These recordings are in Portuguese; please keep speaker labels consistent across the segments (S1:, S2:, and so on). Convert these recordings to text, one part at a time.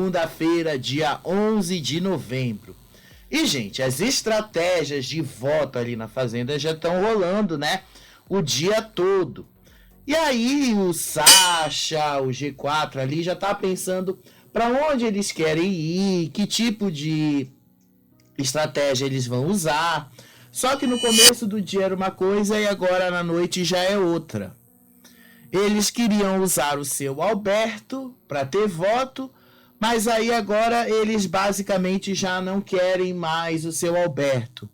S1: segunda-feira, dia 11 de novembro. E, gente, as estratégias de voto ali na Fazenda já estão rolando, né? O dia todo. E aí o Sacha, o G4 ali já tá pensando para onde eles querem ir, que tipo de estratégia eles vão usar. Só que no começo do dia era uma coisa e agora na noite já é outra. Eles queriam usar o seu Alberto para ter voto, mas aí agora eles basicamente já não querem mais o seu Alberto.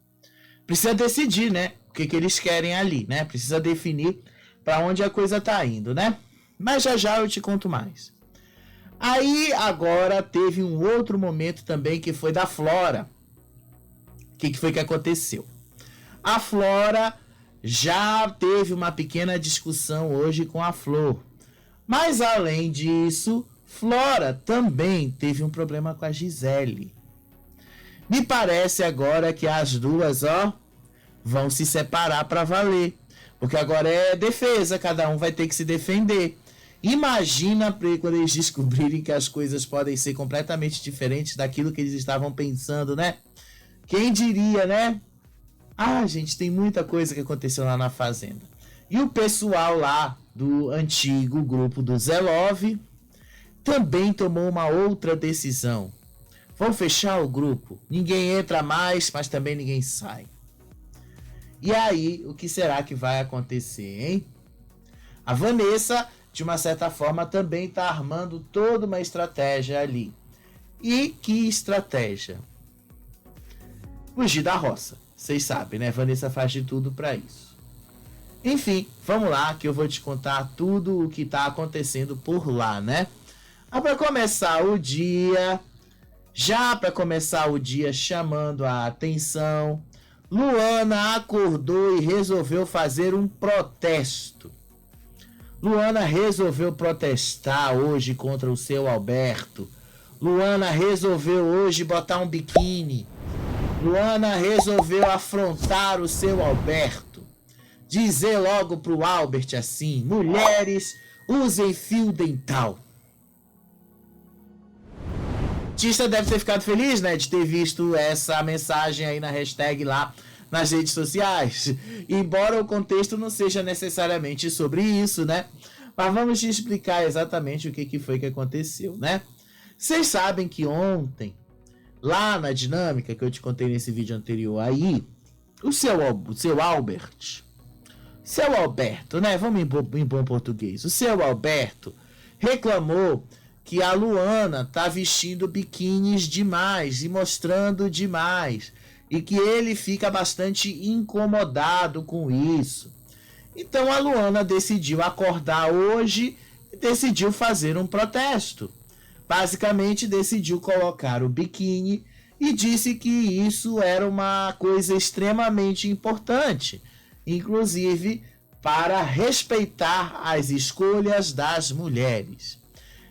S1: Precisa decidir, né? O que eles querem ali, né? Precisa definir para onde a coisa tá indo, né? Mas já eu te conto mais. Aí agora teve um outro momento também que foi da Flora. O que foi que aconteceu? A Flora já teve uma pequena discussão hoje com a Flor. Mas além disso, Flora também teve um problema com a Gisele. Me parece agora que as duas, vão se separar para valer. Porque agora é defesa, cada um vai ter que se defender. Imagina quando eles descobrirem que as coisas podem ser completamente diferentes daquilo que eles estavam pensando, né? Quem diria, né? Gente, tem muita coisa que aconteceu lá na Fazenda. E o pessoal lá do antigo grupo do Zé Love também tomou uma outra decisão. Vão fechar o grupo. Ninguém entra mais, mas também ninguém sai. E aí, o que será que vai acontecer, hein? A Vanessa, de uma certa forma, também está armando toda uma estratégia ali. E que estratégia? Fugir da roça. Vocês sabem, né? Vanessa faz de tudo para isso. Enfim, vamos lá que eu vou te contar tudo o que está acontecendo por lá, né? Para começar o dia, chamando a atenção, Luana acordou e resolveu fazer um protesto. Luana resolveu protestar hoje contra o seu Alberto. Luana resolveu hoje botar um biquíni. Luana resolveu afrontar o seu Alberto. Dizer logo pro Albert assim: mulheres, usem fio dental. O artista deve ter ficado feliz, né, de ter visto essa mensagem aí na hashtag lá nas redes sociais. Embora o contexto não seja necessariamente sobre isso, né? Mas vamos te explicar exatamente o que foi que aconteceu, né? Vocês sabem que ontem, lá na dinâmica que eu te contei nesse vídeo anterior aí, o seu Alberto, né? Vamos em bom português. O seu Alberto reclamou que a Luana tá vestindo biquínis demais e mostrando demais. E que ele fica bastante incomodado com isso. Então a Luana decidiu acordar hoje e decidiu fazer um protesto. Basicamente decidiu colocar o biquíni e disse que isso era uma coisa extremamente importante. Inclusive para respeitar as escolhas das mulheres.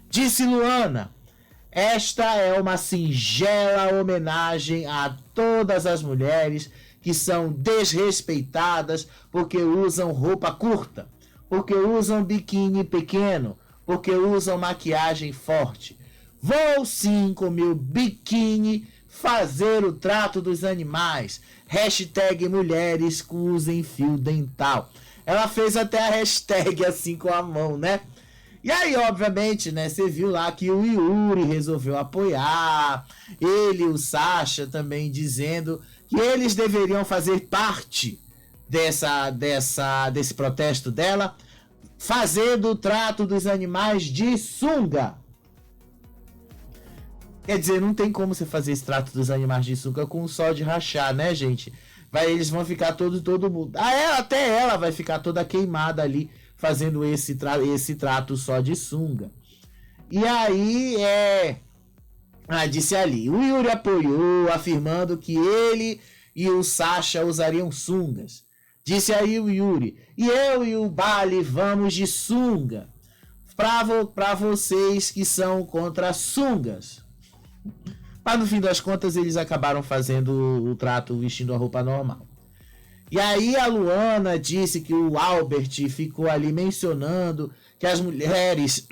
S1: Disse Luana: esta é uma singela homenagem a todas as mulheres que são desrespeitadas porque usam roupa curta, porque usam biquíni pequeno, porque usam maquiagem forte. Vou sim com meu biquíni fazer o trato dos animais. Hashtag mulheres que usem fio dental. Ela fez até a hashtag assim com a mão, né? E aí, obviamente, né, você viu lá que o Yuri resolveu apoiar, ele e o Sacha também dizendo que eles deveriam fazer parte desse protesto dela, fazendo o trato dos animais de sunga. Quer dizer, não tem como você fazer esse trato dos animais de sunga com o sol de rachar, né, gente? Eles vão ficar todo mundo... até ela vai ficar toda queimada ali, fazendo esse trato só de sunga. E aí, disse ali, o Yuri apoiou, afirmando que ele e o Sacha usariam sungas. Disse aí o Yuri, e eu e o Bali vamos de sunga. Pra vocês que são contra sungas. Mas no fim das contas, eles acabaram fazendo o trato vestindo a roupa normal. E aí a Luana disse que o Albert ficou ali mencionando que as mulheres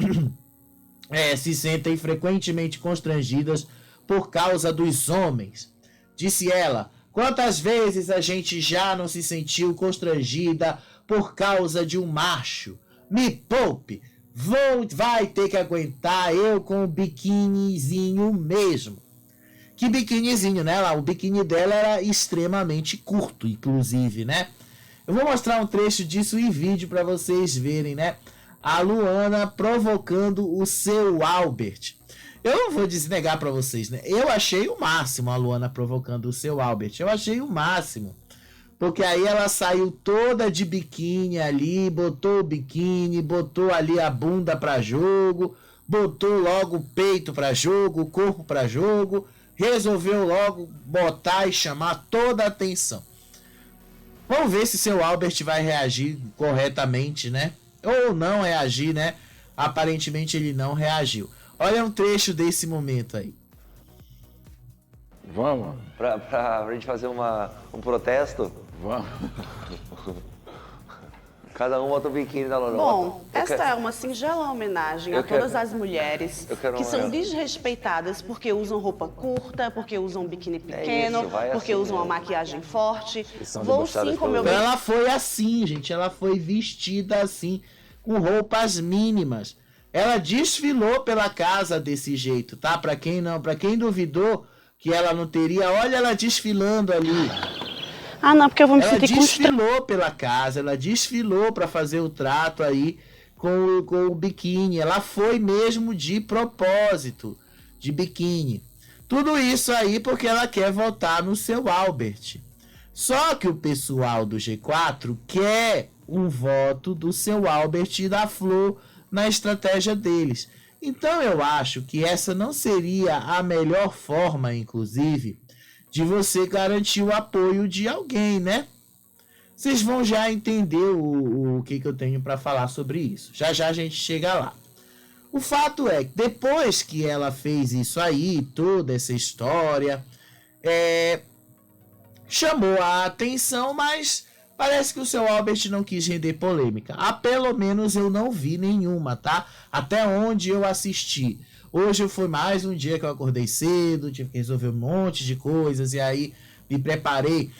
S1: se sentem frequentemente constrangidas por causa dos homens. Disse ela: quantas vezes a gente já não se sentiu constrangida por causa de um macho? Me poupe! Vai ter que aguentar eu com o biquinizinho mesmo. Que biquinizinho, né? O biquíni dela era extremamente curto, inclusive, né? Eu vou mostrar um trecho disso em vídeo para vocês verem, né? A Luana provocando o seu Albert. Eu não vou desnegar para vocês, né? Eu achei o máximo a Luana provocando o seu Albert. Eu achei o máximo. Porque aí ela saiu toda de biquíni ali, botou o biquíni, botou ali a bunda para jogo, botou logo o peito para jogo, o corpo para jogo, resolveu logo botar e chamar toda a atenção. Vamos ver se seu Albert vai reagir corretamente, né? Ou não reagir, né? Aparentemente ele não reagiu. Olha um trecho desse momento aí.
S2: Vamos.
S3: Pra gente fazer um protesto?
S2: Vamos.
S3: Cada um bota o biquíni da Lona.
S4: Bom, esta é uma singela homenagem a todas as mulheres que são desrespeitadas porque usam roupa curta, porque usam biquíni pequeno, porque
S3: assim,
S4: usam a maquiagem forte. Vou sim com meu...
S1: Ela foi assim, gente. Ela foi vestida assim, com roupas mínimas. Ela desfilou pela casa desse jeito, tá? Pra quem duvidou que ela não teria, olha ela desfilando ali.
S4: Ah, não, porque eu vou me
S1: Ela
S4: sentir
S1: desfilou pela casa, ela desfilou para fazer o trato aí com o biquíni. Ela foi mesmo de propósito, de biquíni. Tudo isso aí porque ela quer votar no seu Albert. Só que o pessoal do G4 quer um voto do seu Albert e da Flor na estratégia deles. Então eu acho que essa não seria a melhor forma, inclusive, de você garantir o apoio de alguém, né? Vocês vão já entender o que eu tenho para falar sobre isso. Já já a gente chega lá. O fato é que depois que ela fez isso aí, toda essa história, chamou a atenção, mas parece que o seu Albert não quis render polêmica. Pelo menos eu não vi nenhuma, tá? Até onde eu assisti. Hoje foi mais um dia que eu acordei cedo, tive que resolver um monte de coisas e aí me preparei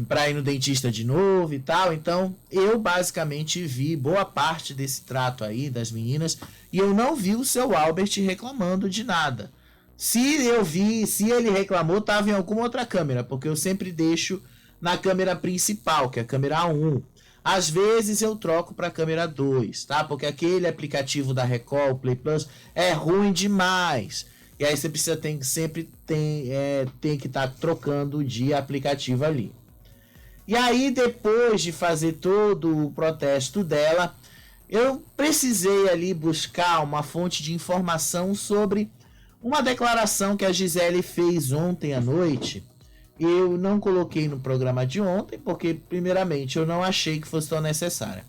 S1: para ir no dentista de novo e tal. Então eu basicamente vi boa parte desse trato aí das meninas e eu não vi o seu Albert reclamando de nada. Se ele reclamou, estava em alguma outra câmera, porque eu sempre deixo na câmera principal, que é a câmera 1. Às vezes eu troco para a câmera 2, tá? Porque aquele aplicativo da Record, o Play Plus, é ruim demais. E aí você precisa sempre tem que estar trocando de aplicativo ali. E aí depois de fazer todo o protesto dela, eu precisei ali buscar uma fonte de informação sobre uma declaração que a Gisele fez ontem à noite. Eu não coloquei no programa de ontem, porque primeiramente eu não achei que fosse tão necessária.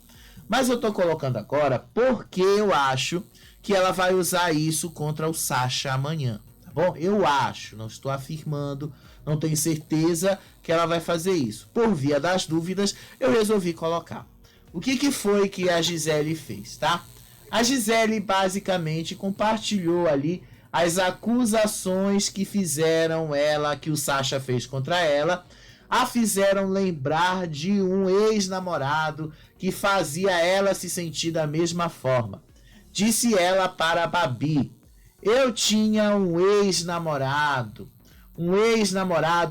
S1: Mas eu tô colocando agora porque eu acho que ela vai usar isso contra o Sasha amanhã, tá bom? Eu acho, não estou afirmando, não tenho certeza que ela vai fazer isso. Por via das dúvidas, eu resolvi colocar. O que foi que a Gisele fez, tá? A Gisele basicamente compartilhou ali as acusações que fizeram que o Sasha fez contra ela, a fizeram lembrar de um ex-namorado que fazia ela se sentir da mesma forma. Disse ela para a Babi: eu tinha um ex-namorado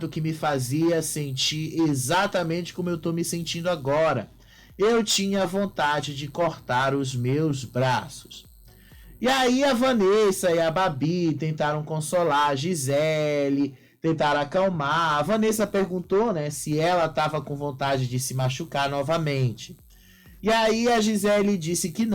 S1: que me fazia sentir exatamente como eu estou me sentindo agora. Eu tinha vontade de cortar os meus braços. E aí a Vanessa e a Babi tentaram consolar a Gisele, tentaram acalmar. A Vanessa perguntou, né, se ela estava com vontade de se machucar novamente. E aí a Gisele disse que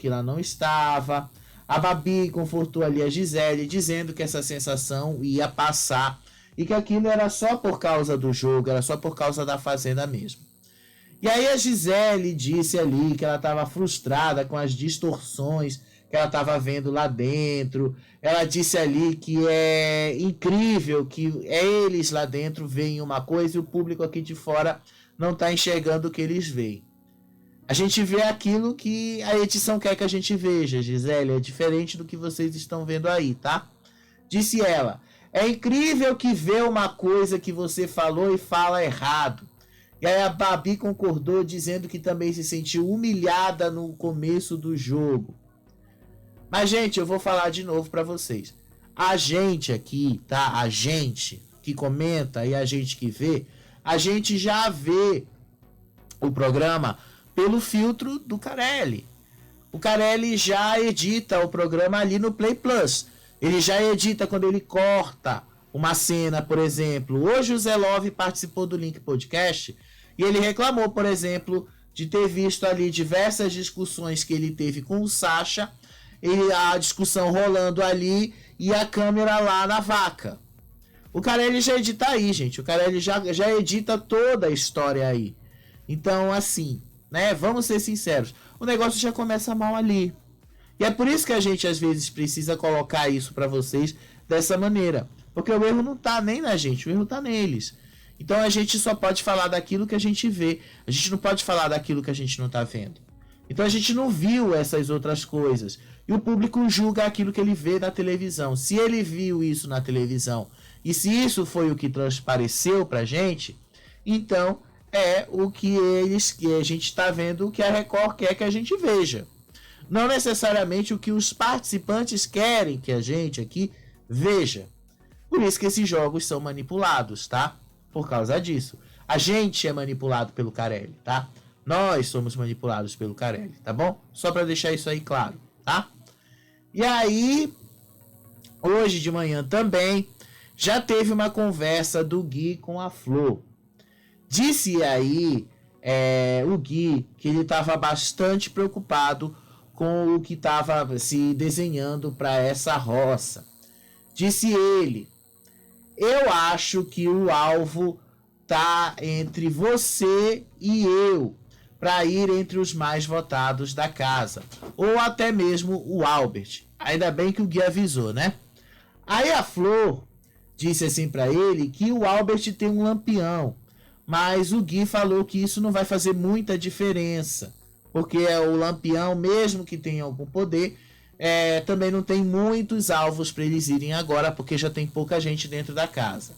S1: ela não estava. A Babi confortou ali a Gisele, dizendo que essa sensação ia passar e que aquilo era só por causa do jogo, era só por causa da fazenda mesmo. E aí a Gisele disse ali que ela estava frustrada com as distorções que ela estava vendo lá dentro. Ela disse ali que é incrível que eles lá dentro veem uma coisa e o público aqui de fora não está enxergando o que eles veem. A gente vê aquilo que a edição quer que a gente veja, Gisele. É diferente do que vocês estão vendo aí, tá? Disse ela: é incrível que vê uma coisa que você falou e fala errado. E aí a Babi concordou, dizendo que também se sentiu humilhada no começo do jogo. Mas, gente, eu vou falar de novo para vocês. A gente aqui, tá? A gente que comenta e a gente que vê, a gente já vê o programa pelo filtro do Carelli. O Carelli já edita o programa ali no Play Plus. Ele já edita quando ele corta uma cena, por exemplo. Hoje o Zé Love participou do Link Podcast e ele reclamou, por exemplo, de ter visto ali diversas discussões que ele teve com o Sacha, a discussão rolando ali e a câmera lá na vaca. O Carelli já edita aí, gente. O Carelli já edita toda a história aí. Então, assim, né? Vamos ser sinceros. O negócio já começa mal ali. E é por isso que a gente, às vezes, precisa colocar isso para vocês dessa maneira. Porque o erro não tá nem na gente, o erro tá neles. Então, a gente só pode falar daquilo que a gente vê. A gente não pode falar daquilo que a gente não tá vendo. Então, a gente não viu essas outras coisas. E o público julga aquilo que ele vê na televisão. Se ele viu isso na televisão e se isso foi o que transpareceu pra gente, então é o que a gente está vendo, o que a Record quer que a gente veja. Não necessariamente o que os participantes querem que a gente aqui veja. Por isso que esses jogos são manipulados, tá? Por causa disso. A gente é manipulado pelo Carelli, tá? Nós somos manipulados pelo Carelli, tá bom? Só para deixar isso aí claro, tá? E aí, hoje de manhã também, já teve uma conversa do Gui com a Flor. Disse aí o Gui que ele estava bastante preocupado com o que estava se desenhando para essa roça. Disse ele: eu acho que o alvo tá entre você e eu, para ir entre os mais votados da casa, ou até mesmo o Albert. Ainda bem que o Gui avisou, né? Aí a Flor disse assim para ele que o Albert tem um lampião, mas o Gui falou que isso não vai fazer muita diferença, porque o lampião, mesmo que tenha algum poder, também não tem muitos alvos para eles irem agora, porque já tem pouca gente dentro da casa.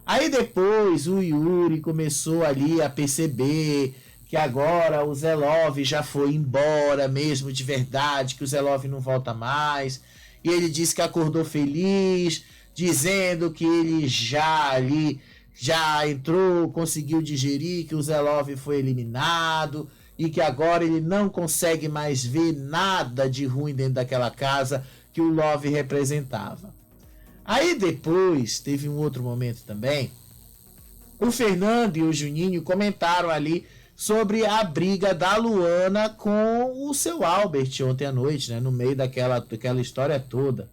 S1: Aí depois o Yuri começou ali a perceber que agora o Zé Love já foi embora mesmo de verdade, que o Zé Love não volta mais. E ele disse que acordou feliz, dizendo que ele já entrou, conseguiu digerir que o Zé Love foi eliminado e que agora ele não consegue mais ver nada de ruim dentro daquela casa que o Love representava. Aí depois teve um outro momento também. O Fernando e o Juninho comentaram ali sobre a briga da Luana com o seu Albert ontem à noite, né? No meio daquela história toda.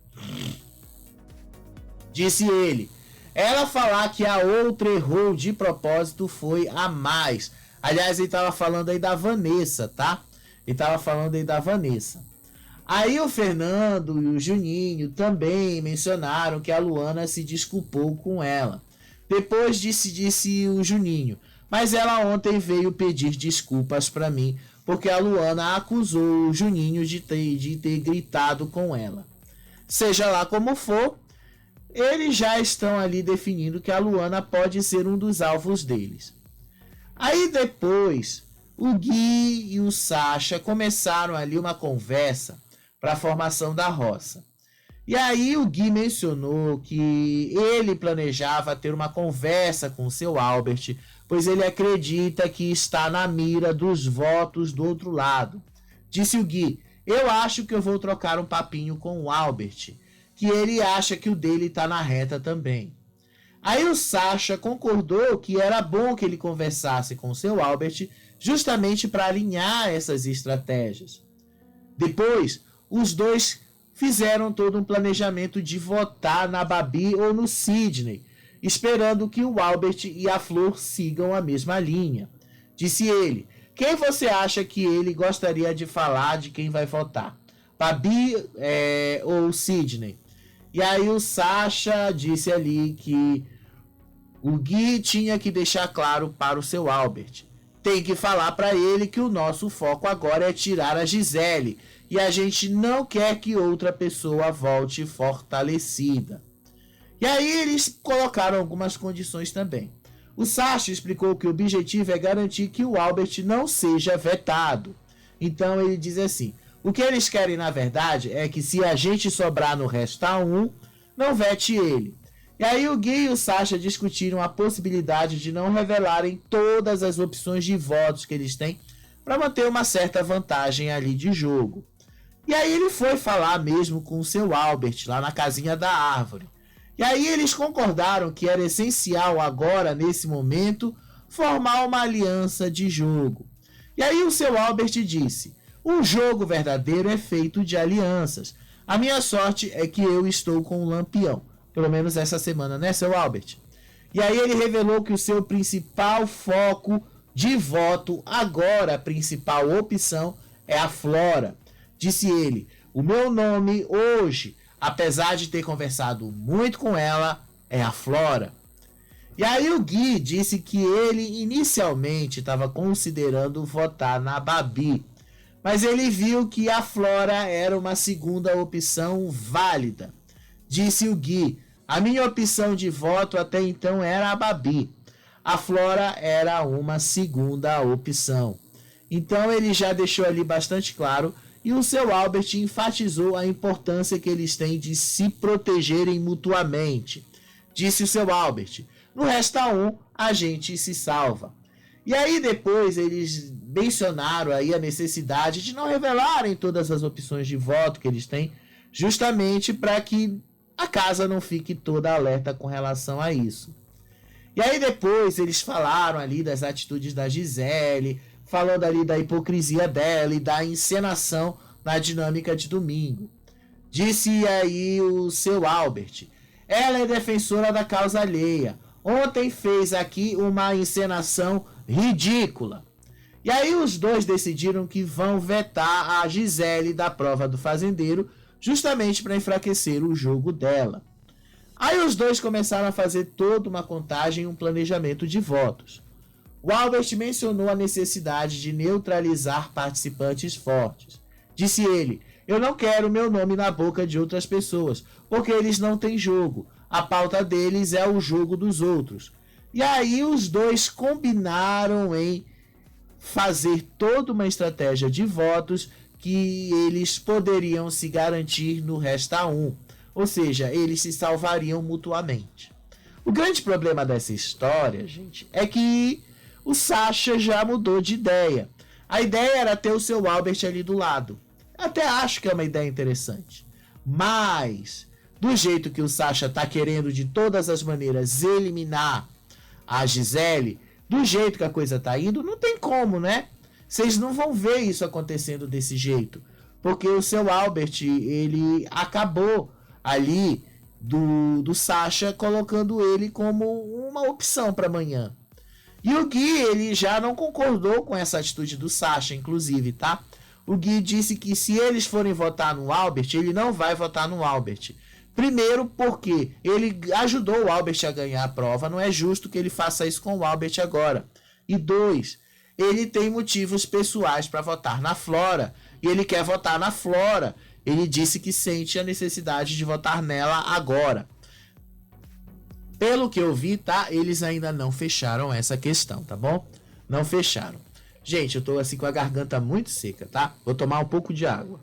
S1: Disse ele: ela falar que a outra errou de propósito foi a mais. Aliás, ele tava falando aí da Vanessa, tá? Ele tava falando aí da Vanessa. Aí o Fernando e o Juninho também mencionaram que a Luana se desculpou com ela. Depois disse o Juninho: mas ela ontem veio pedir desculpas para mim, porque a Luana acusou o Juninho de ter gritado com ela. Seja lá como for, eles já estão ali definindo que a Luana pode ser um dos alvos deles. Aí depois, o Gui e o Sacha começaram ali uma conversa para a formação da roça. E aí o Gui mencionou que ele planejava ter uma conversa com o seu Albert, pois ele acredita que está na mira dos votos do outro lado. Disse o Gui: eu acho que eu vou trocar um papinho com o Albert, que ele acha que o dele está na reta também. Aí o Sacha concordou que era bom que ele conversasse com o seu Albert, justamente para alinhar essas estratégias. Depois, os dois fizeram todo um planejamento de votar na Babi ou no Sidney, esperando que o Albert e a Flor sigam a mesma linha. Disse ele: quem você acha que ele gostaria de falar de quem vai votar? Babi ou Sidney? E aí o Sacha disse ali que o Gui tinha que deixar claro para o seu Albert tem que falar para ele que o nosso foco agora é tirar a Gisele e a gente não quer que outra pessoa volte fortalecida. E aí eles colocaram algumas condições também. O Sasha explicou que o objetivo é garantir que o Albert não seja vetado. Então ele diz assim: o que eles querem na verdade é que se a gente sobrar no Resta 1, não vete ele. E aí o Gui e o Sasha discutiram a possibilidade de não revelarem todas as opções de votos que eles têm para manter uma certa vantagem ali de jogo. E aí ele foi falar mesmo com o seu Albert lá na casinha da árvore. E aí eles concordaram que era essencial agora, nesse momento, formar uma aliança de jogo. E aí o seu Albert disse: um jogo verdadeiro é feito de alianças. A minha sorte é que eu estou com o Lampião. Pelo menos essa semana, né, seu Albert? E aí ele revelou que o seu principal foco de voto, agora a principal opção, é a Flora. Disse ele: o meu nome hoje, apesar de ter conversado muito com ela, é a Flora. E aí o Gui disse que ele inicialmente estava considerando votar na Babi, mas ele viu que a Flora era uma segunda opção válida. Disse o Gui: a minha opção de voto até então era a Babi. A Flora era uma segunda opção. Então ele já deixou ali bastante claro, e o seu Albert enfatizou a importância que eles têm de se protegerem mutuamente. Disse o seu Albert: no Resta 1, a gente se salva. E aí depois eles mencionaram aí a necessidade de não revelarem todas as opções de voto que eles têm, justamente para que a casa não fique toda alerta com relação a isso. E aí depois eles falaram ali das atitudes da Gisele, falando ali da hipocrisia dela e da encenação na dinâmica de domingo. Disse aí o seu Albert: ela é defensora da causa alheia. Ontem fez aqui uma encenação ridícula. E aí os dois decidiram que vão vetar a Gisele da prova do fazendeiro, justamente para enfraquecer o jogo dela. Aí os dois começaram a fazer toda uma contagem e um planejamento de votos. O Albert mencionou a necessidade de neutralizar participantes fortes. Disse ele: eu não quero meu nome na boca de outras pessoas, porque eles não têm jogo. A pauta deles é o jogo dos outros. E aí os dois combinaram em fazer toda uma estratégia de votos que eles poderiam se garantir no Resta 1. Ou seja, eles se salvariam mutuamente. O grande problema dessa história, gente, é que o Sasha já mudou de ideia. A ideia era ter o seu Albert ali do lado. Até acho que é uma ideia interessante. Mas, do jeito que o Sasha tá querendo de todas as maneiras eliminar a Gisele, do jeito que a coisa tá indo, não tem como, né? Vocês não vão ver isso acontecendo desse jeito. Porque o seu Albert, ele acabou ali do Sasha colocando ele como uma opção para amanhã. E o Gui, ele já não concordou com essa atitude do Sasha, inclusive, tá? O Gui disse que se eles forem votar no Albert, ele não vai votar no Albert. Primeiro porque ele ajudou o Albert a ganhar a prova, não é justo que ele faça isso com o Albert agora. E 2, ele tem motivos pessoais para votar na Flora, e ele quer votar na Flora. Ele disse que sente a necessidade de votar nela agora. Pelo que eu vi, tá? Eles ainda não fecharam essa questão, tá bom? Não fecharam. Gente, eu tô assim com a garganta muito seca, tá? Vou tomar um pouco de água.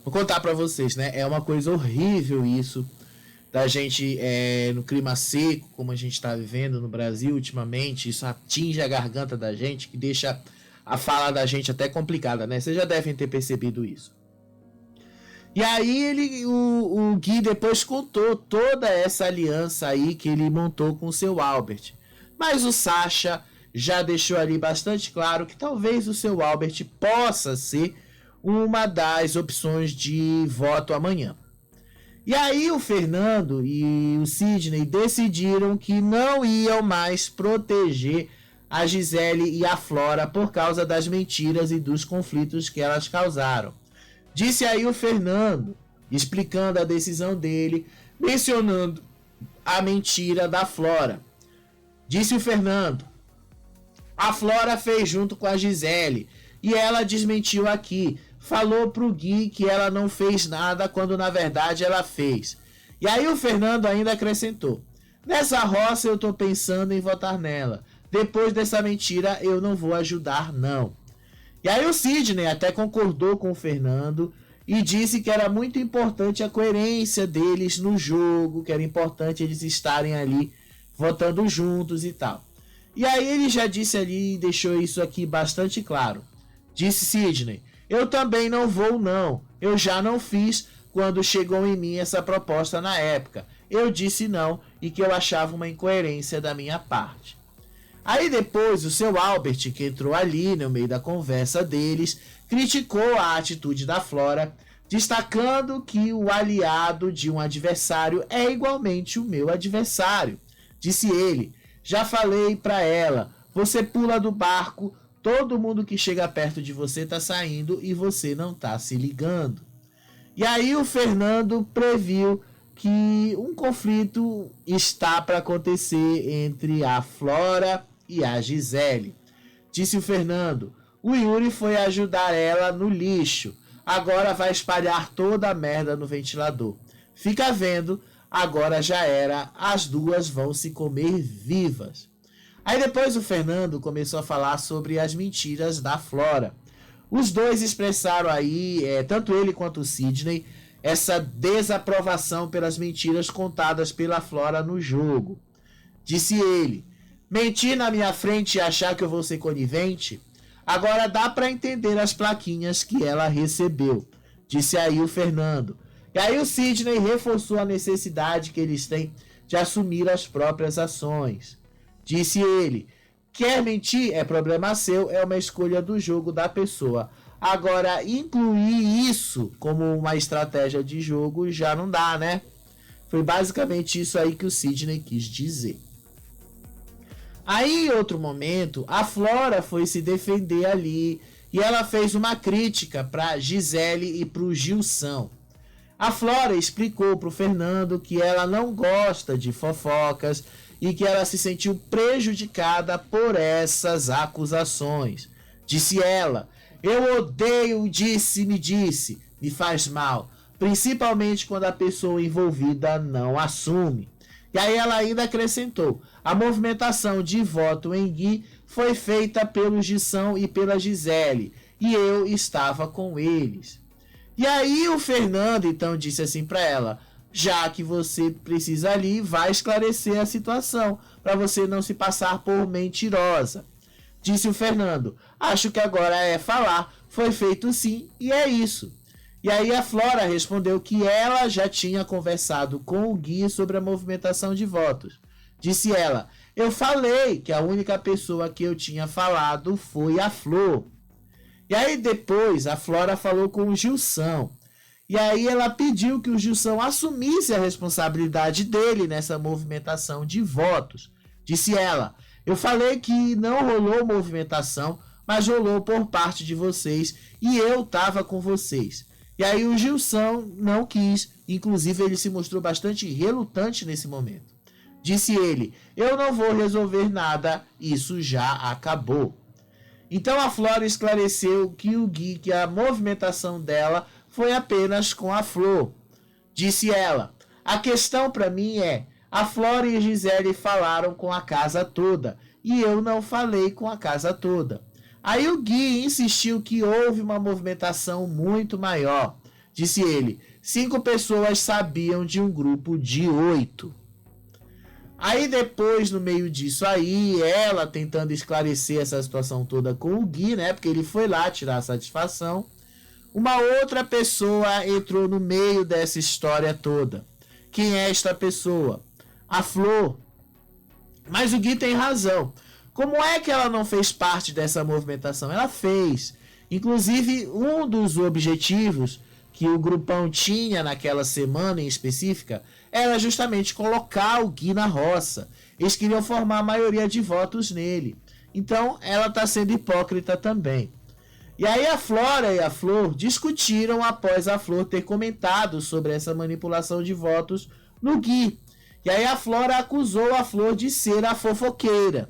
S1: Vou contar pra vocês, né? É uma coisa horrível isso da gente no clima seco, como a gente tá vivendo no Brasil ultimamente. Isso atinge a garganta da gente, que deixa a fala da gente até complicada, né? Vocês já devem ter percebido isso. E aí o Gui depois contou toda essa aliança aí que ele montou com o seu Albert. Mas o Sasha já deixou ali bastante claro que talvez o seu Albert possa ser uma das opções de voto amanhã. E aí o Fernando e o Sidney decidiram que não iam mais proteger a Gisele e a Flora por causa das mentiras e dos conflitos que elas causaram. Disse aí o Fernando, explicando a decisão dele: mencionando a mentira da Flora. Disse o Fernando: a Flora fez junto com a Gisele e ela desmentiu aqui. Falou pro Gui que ela não fez nada quando na verdade ela fez. E aí o Fernando ainda acrescentou: nessa roça eu tô pensando em votar nela. Depois dessa mentira eu não vou ajudar não. E aí o Sidney até concordou com o Fernando e disse que era muito importante a coerência deles no jogo, que era importante eles estarem ali votando juntos e tal. E aí ele já disse ali e deixou isso aqui bastante claro. Disse Sidney: eu também não vou não, eu já não fiz quando chegou em mim essa proposta na época. Eu disse não e que eu achava uma incoerência da minha parte. Aí depois o seu Albert, que entrou ali no meio da conversa deles, criticou a atitude da Flora, destacando que o aliado de um adversário é igualmente o meu adversário. Disse ele: já falei pra ela, você pula do barco, todo mundo que chega perto de você tá saindo e você não tá se ligando. E aí o Fernando previu que um conflito está para acontecer entre a Flora e a Gisele. Disse o Fernando: o Yuri foi ajudar ela no lixo, agora vai espalhar toda a merda no ventilador. Fica vendo, agora já era, as duas vão se comer vivas. Aí depois o Fernando começou a falar sobre as mentiras da Flora. Os dois expressaram aí, tanto ele quanto o Sidney, essa desaprovação pelas mentiras contadas pela Flora no jogo. Disse ele: mentir na minha frente e achar que eu vou ser conivente? Agora dá para entender as plaquinhas que ela recebeu. Disse aí o Fernando. E aí o Sidney reforçou a necessidade que eles têm de assumir as próprias ações. Disse ele: quer mentir? É problema seu, é uma escolha do jogo da pessoa. Agora, incluir isso como uma estratégia de jogo já não dá, né? Foi basicamente isso aí que o Sidney quis dizer. Aí, em outro momento, a Flora foi se defender ali e ela fez uma crítica para Gisele e para o Gilson. A Flora explicou para o Fernando que ela não gosta de fofocas e que ela se sentiu prejudicada por essas acusações. Disse ela: eu odeio o disse-me-disse, me faz mal, principalmente quando a pessoa envolvida não assume. E aí ela ainda acrescentou: a movimentação de voto em Gui foi feita pelo Gissão e pela Gisele, e eu estava com eles. E aí o Fernando então disse assim para ela: já que você precisa ali, vai esclarecer a situação, para você não se passar por mentirosa. Disse o Fernando: acho que agora é falar, foi feito sim, e é isso. E aí a Flora respondeu que ela já tinha conversado com o Gui sobre a movimentação de votos. Disse ela: eu falei que a única pessoa que eu tinha falado foi a Flor. E aí depois a Flora falou com o Gilson. E aí ela pediu que o Gilson assumisse a responsabilidade dele nessa movimentação de votos. Disse ela: eu falei que não rolou movimentação, mas rolou por parte de vocês e eu estava com vocês. E aí o Gilson não quis, inclusive ele se mostrou bastante relutante nesse momento. Disse ele: eu não vou resolver nada, isso já acabou. Então a Flora esclareceu que o Gui, que a movimentação dela foi apenas com a Flor. Disse ela: a questão para mim é, a Flora e a Gisele falaram com a casa toda, e eu não falei com a casa toda. Aí o Gui insistiu que houve uma movimentação muito maior. Disse ele: 5 pessoas sabiam de um grupo de 8. Aí depois, no meio disso aí, ela tentando esclarecer essa situação toda com o Gui, né? Porque ele foi lá tirar a satisfação. Uma outra pessoa entrou no meio dessa história toda. Quem é esta pessoa? A Flor. Mas o Gui tem razão. Como é que ela não fez parte dessa movimentação? Ela fez. Inclusive, um dos objetivos que o grupão tinha naquela semana em específica era justamente colocar o Gui na roça. Eles queriam formar a maioria de votos nele. Então, ela está sendo hipócrita também. E aí a Flora e a Flor discutiram após a Flor ter comentado sobre essa manipulação de votos no Gui. E aí a Flora acusou a Flor de ser a fofoqueira.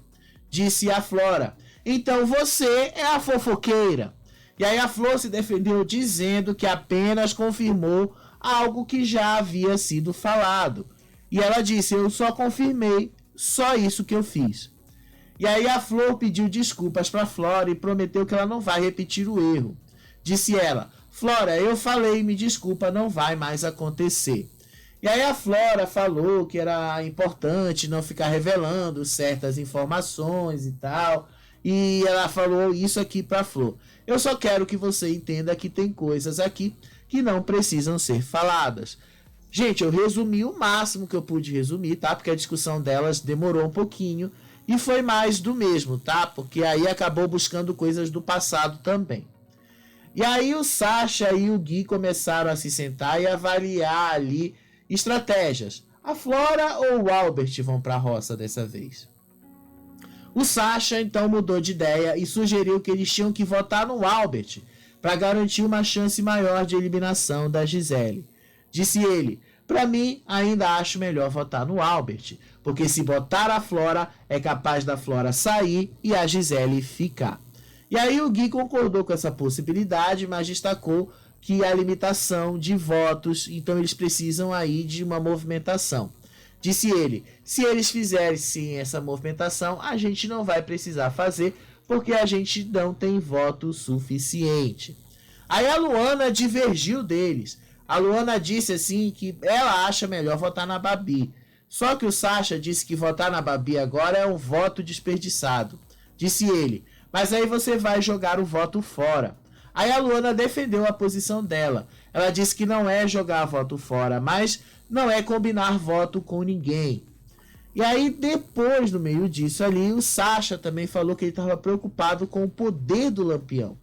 S1: Disse a Flora: então você é a fofoqueira. E aí a Flor se defendeu dizendo que apenas confirmou algo que já havia sido falado. E ela disse: eu só confirmei, só isso que eu fiz. E aí a Flor pediu desculpas para Flora e prometeu que ela não vai repetir o erro. Disse ela: Flora, eu falei, me desculpa, não vai mais acontecer. E aí a Flora falou que era importante não ficar revelando certas informações e tal. E ela falou isso aqui para Flor: eu só quero que você entenda que tem coisas aqui que não precisam ser faladas. Gente, eu resumi o máximo que eu pude resumir, tá? Porque a discussão delas demorou um pouquinho e foi mais do mesmo, tá? Porque aí acabou buscando coisas do passado também. E aí o Sasha e o Gui começaram a se sentar e avaliar ali estratégias. A Flora ou o Albert vão para a roça dessa vez? O Sasha então mudou de ideia e sugeriu que eles tinham que votar no Albert para garantir uma chance maior de eliminação da Gisele. Disse ele: para mim, ainda acho melhor votar no Albert, porque se botar a Flora, é capaz da Flora sair e a Gisele ficar. E aí o Gui concordou com essa possibilidade, mas destacou que a limitação de votos, então eles precisam aí de uma movimentação. Disse ele: se eles fizessem essa movimentação, a gente não vai precisar fazer, porque a gente não tem voto suficiente. Aí a Luana divergiu deles. A Luana disse assim que ela acha melhor votar na Babi. Só que o Sasha disse que votar na Babi agora é um voto desperdiçado. Disse ele: mas aí você vai jogar o voto fora. Aí a Luana defendeu a posição dela. Ela disse que não é jogar voto fora, mas não é combinar voto com ninguém. E aí depois, no meio disso ali, o Sasha também falou que ele estava preocupado com o poder do Lampião.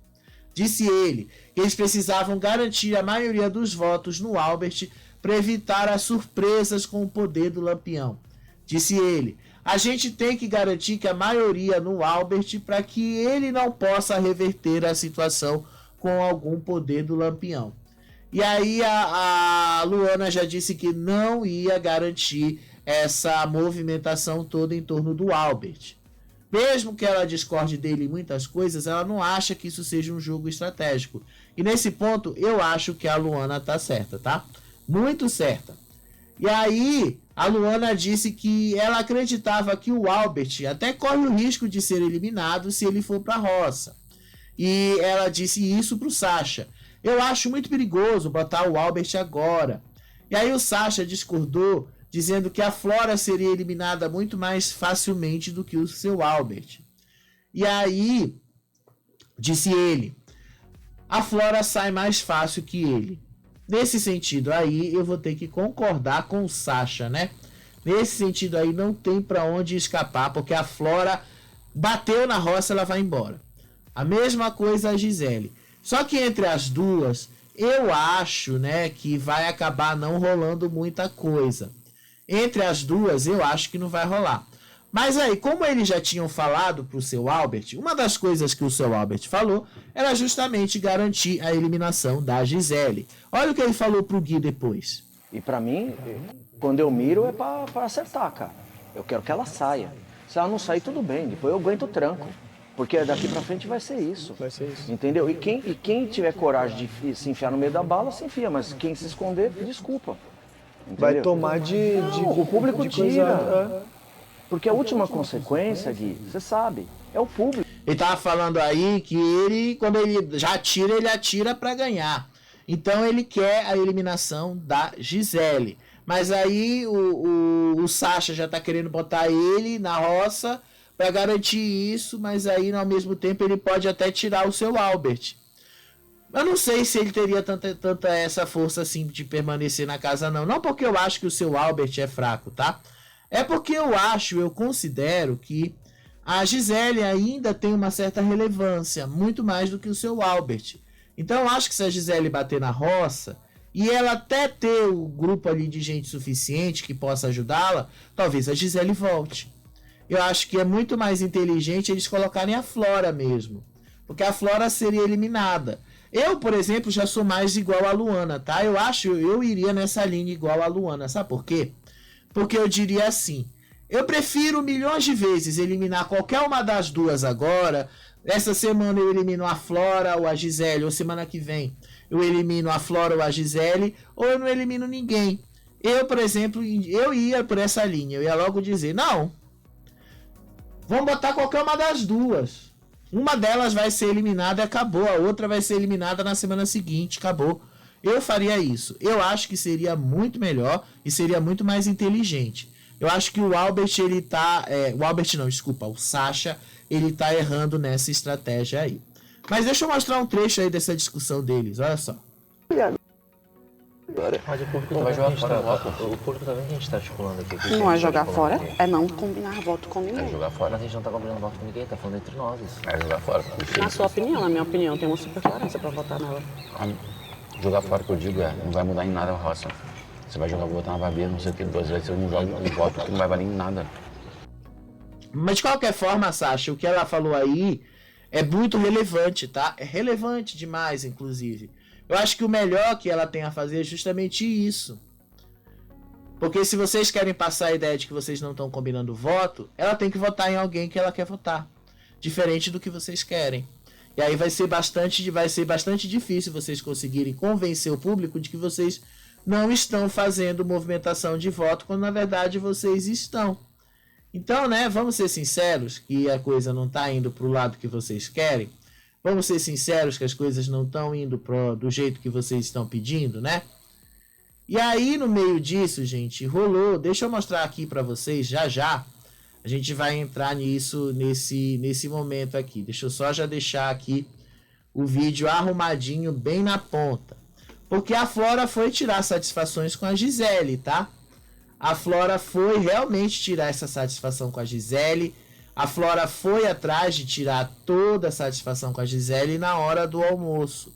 S1: Disse ele que eles precisavam garantir a maioria dos votos no Albert para evitar as surpresas com o poder do Lampião. Disse ele: a gente tem que garantir que a maioria no Albert para que ele não possa reverter a situação com algum poder do Lampião. E aí a Luana já disse que não ia garantir essa movimentação toda em torno do Albert. Mesmo que ela discorde dele em muitas coisas, ela não acha que isso seja um jogo estratégico. E nesse ponto, eu acho que a Luana tá certa, tá? Muito certa. E aí, a Luana disse que ela acreditava que o Albert até corre o risco de ser eliminado se ele for pra roça. E ela disse isso pro Sasha: eu acho muito perigoso botar o Albert agora. E aí o Sasha discordou, dizendo que a Flora seria eliminada muito mais facilmente do que o seu Albert. E aí, disse ele: a Flora sai mais fácil que ele. Nesse sentido aí, eu vou ter que concordar com o Sasha, né? Nesse sentido aí, não tem pra onde escapar, porque a Flora bateu na roça, ela vai embora. A mesma coisa a Gisele. Só que entre as duas, eu acho, né, que vai acabar não rolando muita coisa. Entre as duas, eu acho que não vai rolar. Mas aí, como eles já tinham falado pro seu Albert, uma das coisas que o seu Albert falou era justamente garantir a eliminação da Gisele. Olha o que ele falou pro Gui depois.
S2: E pra mim, quando eu miro é pra acertar, cara. Eu quero que ela saia. Se ela não sair, tudo bem. Depois eu aguento o tranco. Porque daqui pra frente vai ser isso.
S5: Vai ser isso.
S2: Entendeu? E quem tiver coragem de se enfiar no meio da bala, se enfia. Mas quem se esconder, desculpa. Entendeu?
S5: Vai tomar
S2: o público
S5: de
S2: tira.
S5: coisa...
S2: Porque a última consequência, Gui, você sabe, é o público.
S1: Ele tava falando aí que ele, quando ele já atira, ele atira pra ganhar. Então ele quer a eliminação da Gisele. Mas aí o Sasha já tá querendo botar ele na roça para garantir isso, mas aí ao mesmo tempo ele pode até tirar o seu Albert. Eu não sei se ele teria tanta essa força assim de permanecer na casa, não. Não porque eu acho que o seu Albert é fraco, tá? É porque eu considero que a Gisele ainda tem uma certa relevância, muito mais do que o seu Albert. Então eu acho que se a Gisele bater na roça e ela até ter o grupo ali de gente suficiente que possa ajudá-la, talvez a Gisele volte. Eu acho que é muito mais inteligente eles colocarem a Flora mesmo, porque a Flora seria eliminada. Eu, por exemplo, já sou mais igual a Luana, tá? Eu iria nessa linha igual a Luana, sabe por quê? porque eu diria assim, eu prefiro milhões de vezes eliminar qualquer uma das duas agora. Essa semana eu elimino a Flora ou a Gisele, ou semana que vem eu elimino a Flora ou a Gisele, ou eu não elimino ninguém. Eu, por exemplo, eu ia por essa linha, eu ia logo dizer, não, vamos botar qualquer uma das duas. Uma delas vai ser eliminada e acabou, a outra vai ser eliminada na semana seguinte, acabou. Eu faria isso. Eu acho que seria muito melhor e seria muito mais inteligente. Eu acho que o Albert, ele tá... o Albert não, desculpa, o Sasha, ele tá errando nessa estratégia aí. Mas deixa eu mostrar um trecho aí dessa discussão deles, olha só.
S5: Mas o público não vai jogar fora. O público também que a gente tá articulando aqui.
S4: Não é jogar fora, é não combinar voto com ninguém.
S5: É jogar fora, a gente não tá combinando voto com ninguém, tá falando entre nós. É jogar fora.
S4: Na sua opinião, na minha opinião, tem uma super tolerância pra votar nela.
S6: Jogar fora que eu digo não vai mudar em nada a roça. Você vai jogar, botar uma babeira, não sei o que, 2 vezes, você não joga um voto que não vai valer em nada.
S1: Mas de qualquer forma, Sasha, o que ela falou aí é muito relevante, tá? É relevante demais, inclusive. Eu acho que o melhor que ela tem a fazer é justamente isso. Porque se vocês querem passar a ideia de que vocês não estão combinando voto, ela tem que votar em alguém que ela quer votar. Diferente do que vocês querem. E aí vai ser bastante difícil vocês conseguirem convencer o público de que vocês não estão fazendo movimentação de voto, quando na verdade vocês estão. Então, né, vamos ser sinceros que a coisa não está indo para o lado que vocês querem. Vamos ser sinceros que as coisas não estão indo do jeito que vocês estão pedindo, né? E aí, no meio disso, gente, rolou... Deixa eu mostrar aqui para vocês, já. A gente vai entrar nisso, nesse momento aqui. Deixa eu só já deixar aqui o vídeo arrumadinho, bem na ponta. Porque a Flora foi tirar satisfações com a Gisele, tá? A Flora foi realmente tirar essa satisfação com a Gisele. A Flora foi atrás de tirar toda a satisfação com a Gisele na hora do almoço.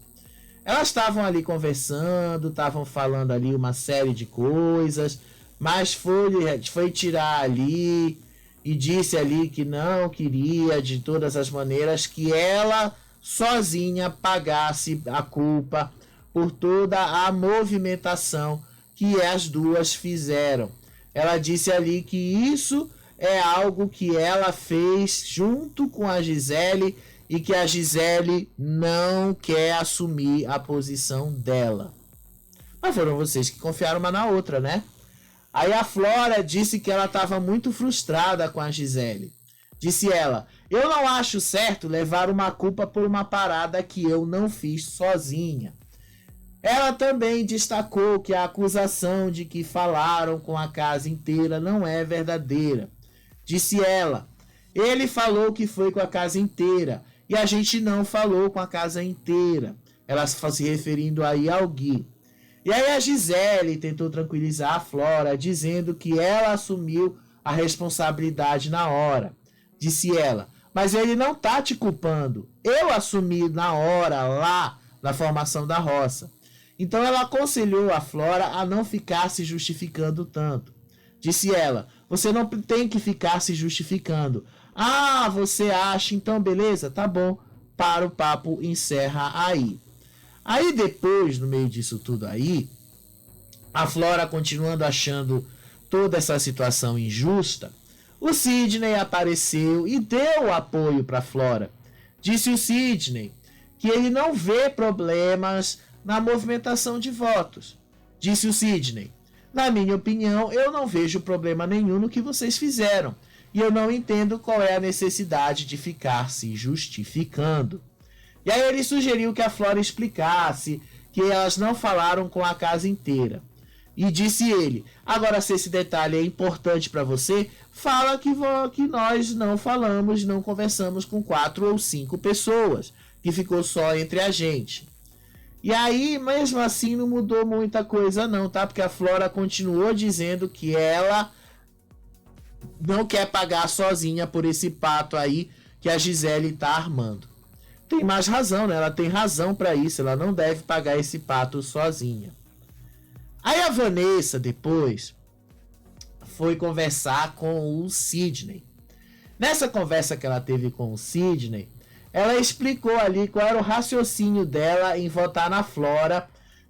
S1: Elas estavam ali conversando, estavam falando ali uma série de coisas, mas foi tirar ali e disse ali que não queria de todas as maneiras que ela sozinha pagasse a culpa por toda a movimentação que as duas fizeram. Ela disse ali que isso é algo que ela fez junto com a Gisele e que a Gisele não quer assumir a posição dela. Mas foram vocês que confiaram uma na outra, né? Aí a Flora disse que ela estava muito frustrada com a Gisele. Disse ela, eu não acho certo levar uma culpa por uma parada que eu não fiz sozinha. Ela também destacou que a acusação de que falaram com a casa inteira não é verdadeira. Disse ela, ele falou que foi com a casa inteira e a gente não falou com a casa inteira. Ela se referindo aí ao Gui. E aí a Gisele tentou tranquilizar a Flora, dizendo que ela assumiu a responsabilidade na hora. Disse ela, mas ele não tá te culpando. Eu assumi na hora, lá, na formação da roça. Então ela aconselhou a Flora a não ficar se justificando tanto. Disse ela, você não tem que ficar se justificando. Ah, você acha, então beleza, tá bom. Para o papo, encerra aí. Aí depois, no meio disso tudo aí, a Flora continuando achando toda essa situação injusta, o Sidney apareceu e deu apoio para a Flora. Disse o Sidney que ele não vê problemas na movimentação de votos. Disse o Sidney, na minha opinião, eu não vejo problema nenhum no que vocês fizeram. E eu não entendo qual é a necessidade de ficar se justificando. E aí ele sugeriu que a Flora explicasse que elas não falaram com a casa inteira. E disse ele, agora se esse detalhe é importante para você, fala que nós não falamos, não conversamos com 4 ou 5 pessoas, que ficou só entre a gente. E aí, mesmo assim, não mudou muita coisa não, tá? Porque a Flora continuou dizendo que ela não quer pagar sozinha por esse pato aí que a Gisele tá armando. Tem mais razão, né? Ela tem razão para isso, ela não deve pagar esse pato sozinha. Aí a Vanessa, depois, foi conversar com o Sidney. Nessa conversa que ela teve com o Sidney, ela explicou ali qual era o raciocínio dela em votar na Flora,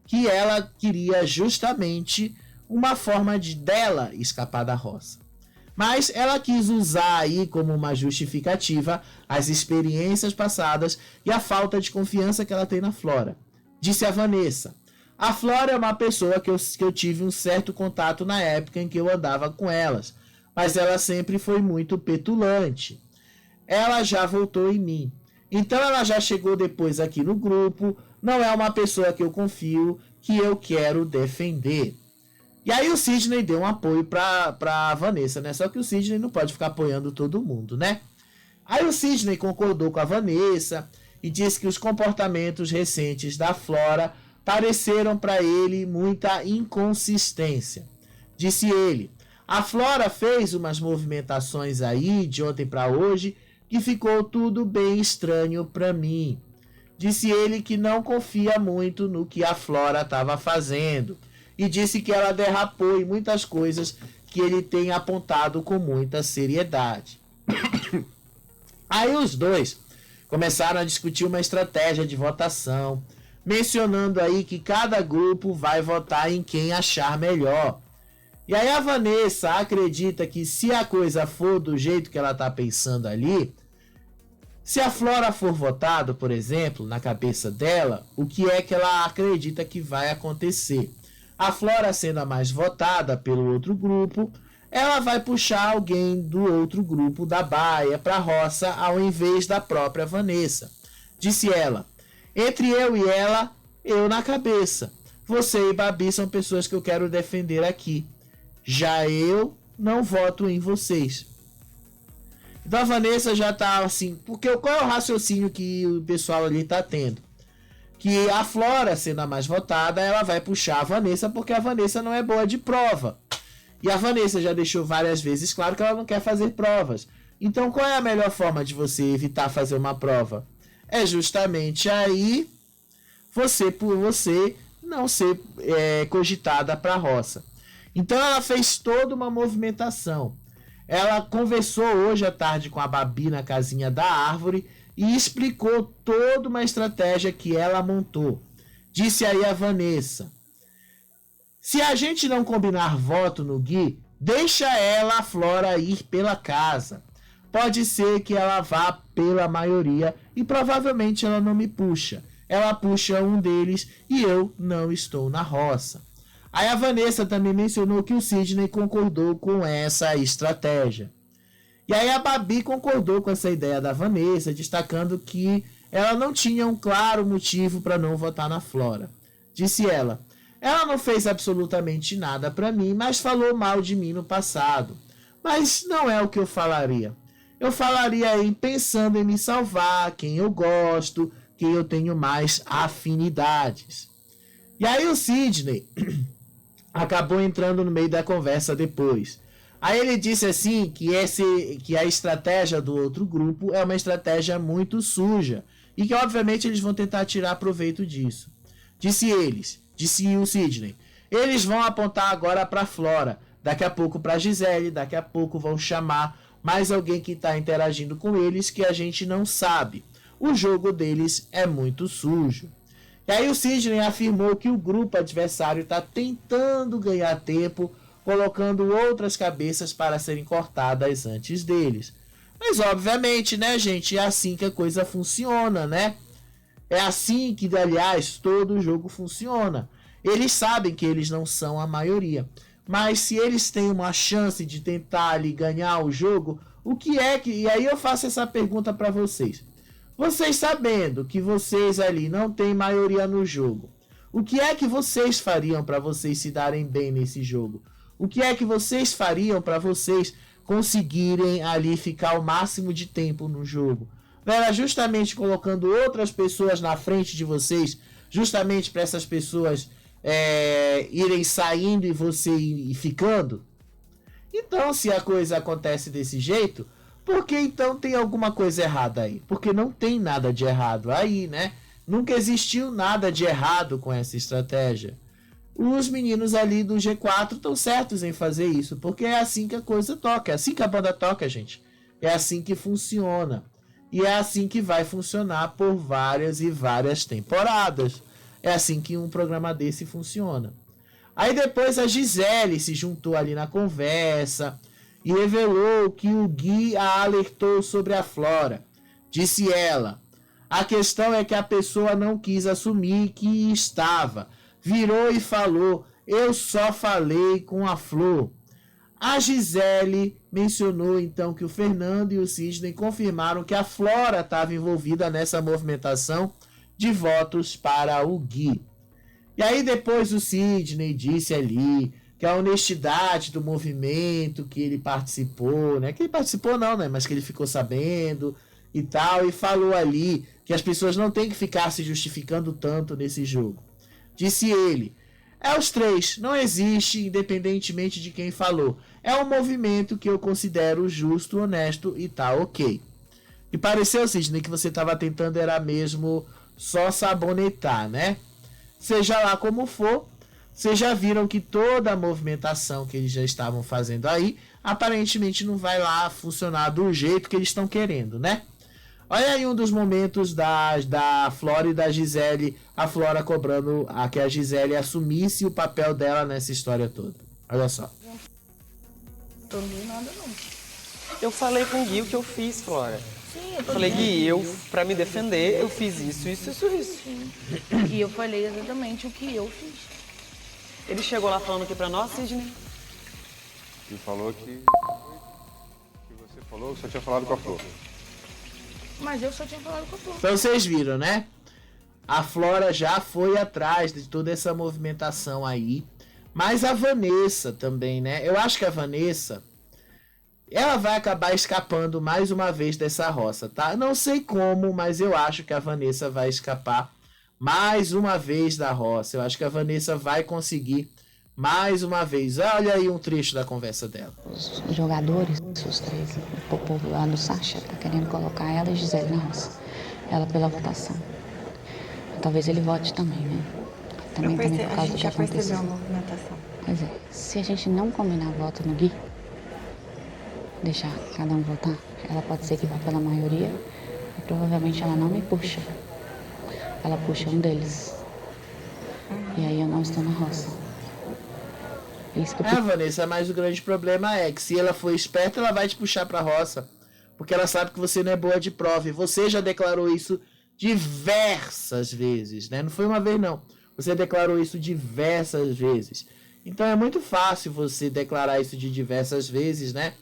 S1: que ela queria justamente uma forma dela escapar da roça. Mas ela quis usar aí como uma justificativa as experiências passadas e a falta de confiança que ela tem na Flora. Disse a Vanessa: a Flora é uma pessoa que eu tive um certo contato na época em que eu andava com elas, mas ela sempre foi muito petulante. Ela já voltou em mim. Então ela já chegou depois aqui no grupo, não é uma pessoa que eu confio, que eu quero defender. E aí o Sidney deu um apoio pra Vanessa, né? Só que o Sidney não pode ficar apoiando todo mundo, né? Aí o Sidney concordou com a Vanessa e disse que os comportamentos recentes da Flora pareceram para ele muita inconsistência. Disse ele: a Flora fez umas movimentações aí de ontem para hoje que ficou tudo bem estranho para mim. Disse ele que não confia muito no que a Flora estava fazendo. E disse que ela derrapou em muitas coisas que ele tem apontado com muita seriedade. Aí os dois começaram a discutir uma estratégia de votação, mencionando aí que cada grupo vai votar em quem achar melhor. E aí a Vanessa acredita que se a coisa for do jeito que ela está pensando ali, se a Flora for votada, por exemplo, na cabeça dela, o que é que ela acredita que vai acontecer? A Flora sendo a mais votada pelo outro grupo, ela vai puxar alguém do outro grupo da baia para a roça ao invés da própria Vanessa. Disse ela: entre eu e ela, eu na cabeça. Você e Babi são pessoas que eu quero defender aqui. Já eu não voto em vocês. Então a Vanessa já tá assim, porque qual é o raciocínio que o pessoal ali tá tendo? Que a Flora, sendo a mais votada, ela vai puxar a Vanessa porque a Vanessa não é boa de prova. E a Vanessa já deixou várias vezes claro que ela não quer fazer provas. Então qual é a melhor forma de você evitar fazer uma prova? É justamente aí por você não ser cogitada para a roça. Então ela fez toda uma movimentação. Ela conversou hoje à tarde com a Babi na casinha da árvore e explicou toda uma estratégia que ela montou. Disse aí a Vanessa: se a gente não combinar voto no Gui, deixa ela, a Flora, ir pela casa. Pode ser que ela vá pela maioria e provavelmente ela não me puxa. Ela puxa um deles e eu não estou na roça. Aí a Vanessa também mencionou que o Sidney concordou com essa estratégia. E aí a Babi concordou com essa ideia da Vanessa, destacando que ela não tinha um claro motivo para não votar na Flora. Disse ela: ela não fez absolutamente nada para mim, mas falou mal de mim no passado. Mas não é o que eu falaria. Eu falaria pensando em me salvar, quem eu gosto, quem eu tenho mais afinidades. E aí o Sidney acabou entrando no meio da conversa depois. Aí ele disse assim que a estratégia do outro grupo é uma estratégia muito suja e que obviamente eles vão tentar tirar proveito disso. Disse o Sidney: eles vão apontar agora para Flora, daqui a pouco para Gisele, daqui a pouco vão chamar mais alguém que está interagindo com eles que a gente não sabe. O jogo deles é muito sujo. E aí o Sidney afirmou que o grupo adversário está tentando ganhar tempo, colocando outras cabeças para serem cortadas antes deles. Mas obviamente, né, gente, é assim que a coisa funciona, né? É assim que, aliás, todo o jogo funciona. Eles sabem que eles não são a maioria. Mas se eles têm uma chance de tentar ali ganhar o jogo, o que é que... E aí eu faço essa pergunta para vocês. Vocês sabendo que vocês ali não têm maioria no jogo, o que é que vocês fariam para vocês se darem bem nesse jogo? O que é que vocês fariam para vocês conseguirem ali ficar o máximo de tempo no jogo? Era justamente colocando outras pessoas na frente de vocês, justamente para essas pessoas irem saindo e você ir ficando? Então, se a coisa acontece desse jeito, porque então tem alguma coisa errada aí? Porque não tem nada de errado aí, né? Nunca existiu nada de errado com essa estratégia. Os meninos ali do G4 estão certos em fazer isso, porque é assim que a coisa toca, é assim que a banda toca, gente. É assim que funciona. E é assim que vai funcionar por várias e várias temporadas. É assim que um programa desse funciona. Aí depois a Gisele se juntou ali na conversa e revelou que o Gui a alertou sobre a Flora. Disse ela: a questão é que a pessoa não quis assumir que estava. Virou e falou: eu só falei com a Flor. A Gisele mencionou então que o Fernando e o Sidney confirmaram que a Flora estava envolvida nessa movimentação de votos para o Gui. E aí depois o Sidney disse ali que a honestidade do movimento que ele participou, né? Que ele participou não, né? Mas que ele ficou sabendo e tal, e falou ali que as pessoas não têm que ficar se justificando tanto nesse jogo. Disse ele: é os três, não existe, independentemente de quem falou. É um movimento que eu considero justo, honesto e tá ok. E pareceu, Sidney, que você estava tentando era mesmo só sabonetar, né? Seja lá como for, vocês já viram que toda a movimentação que eles já estavam fazendo aí, aparentemente não vai lá funcionar do jeito que eles estão querendo, né? Olha aí um dos momentos da Flora e da Gisele, a Flora cobrando que a Gisele assumisse o papel dela nessa história toda. Olha só.
S7: Não vi nada, não.
S8: Eu falei com o Gui o que eu fiz, Flora.
S7: Sim,
S8: eu falei, Gui, pra me defender, eu fiz isso.
S7: Sim. E eu falei exatamente o que eu fiz.
S8: Ele chegou lá falando aqui pra nós, Sidney?
S9: E falou que você falou que só tinha falado com a Flor.
S7: Mas eu só tinha falado com a Flor.
S1: Então vocês viram, né? A Flora já foi atrás de toda essa movimentação aí. Mas a Vanessa também, né? Eu acho que a Vanessa, ela vai acabar escapando mais uma vez dessa roça, tá? Não sei como, mas eu acho que a Vanessa vai escapar mais uma vez da roça. Eu acho que a Vanessa vai conseguir mais uma vez. Olha aí um trecho da conversa dela.
S10: Os jogadores, os três, o povo lá do Sacha, tá querendo colocar ela e Gisele na roça. Ela pela votação. Talvez ele vote também, né? Também por causa
S11: a gente já percebeu a movimentação.
S10: Pois é, se a gente não combinar voto no Gui, deixar cada um votar, ela pode ser que vá pela maioria e provavelmente ela não me puxa. Ela puxa um deles. E aí eu não estou na roça. Isso que eu...
S1: Vanessa, mas o grande problema é que se ela for esperta, ela vai te puxar pra roça. Porque ela sabe que você não é boa de prova. E você já declarou isso diversas vezes, né? Não foi uma vez, não. Você declarou isso diversas vezes. Então é muito fácil você declarar isso de diversas vezes, né?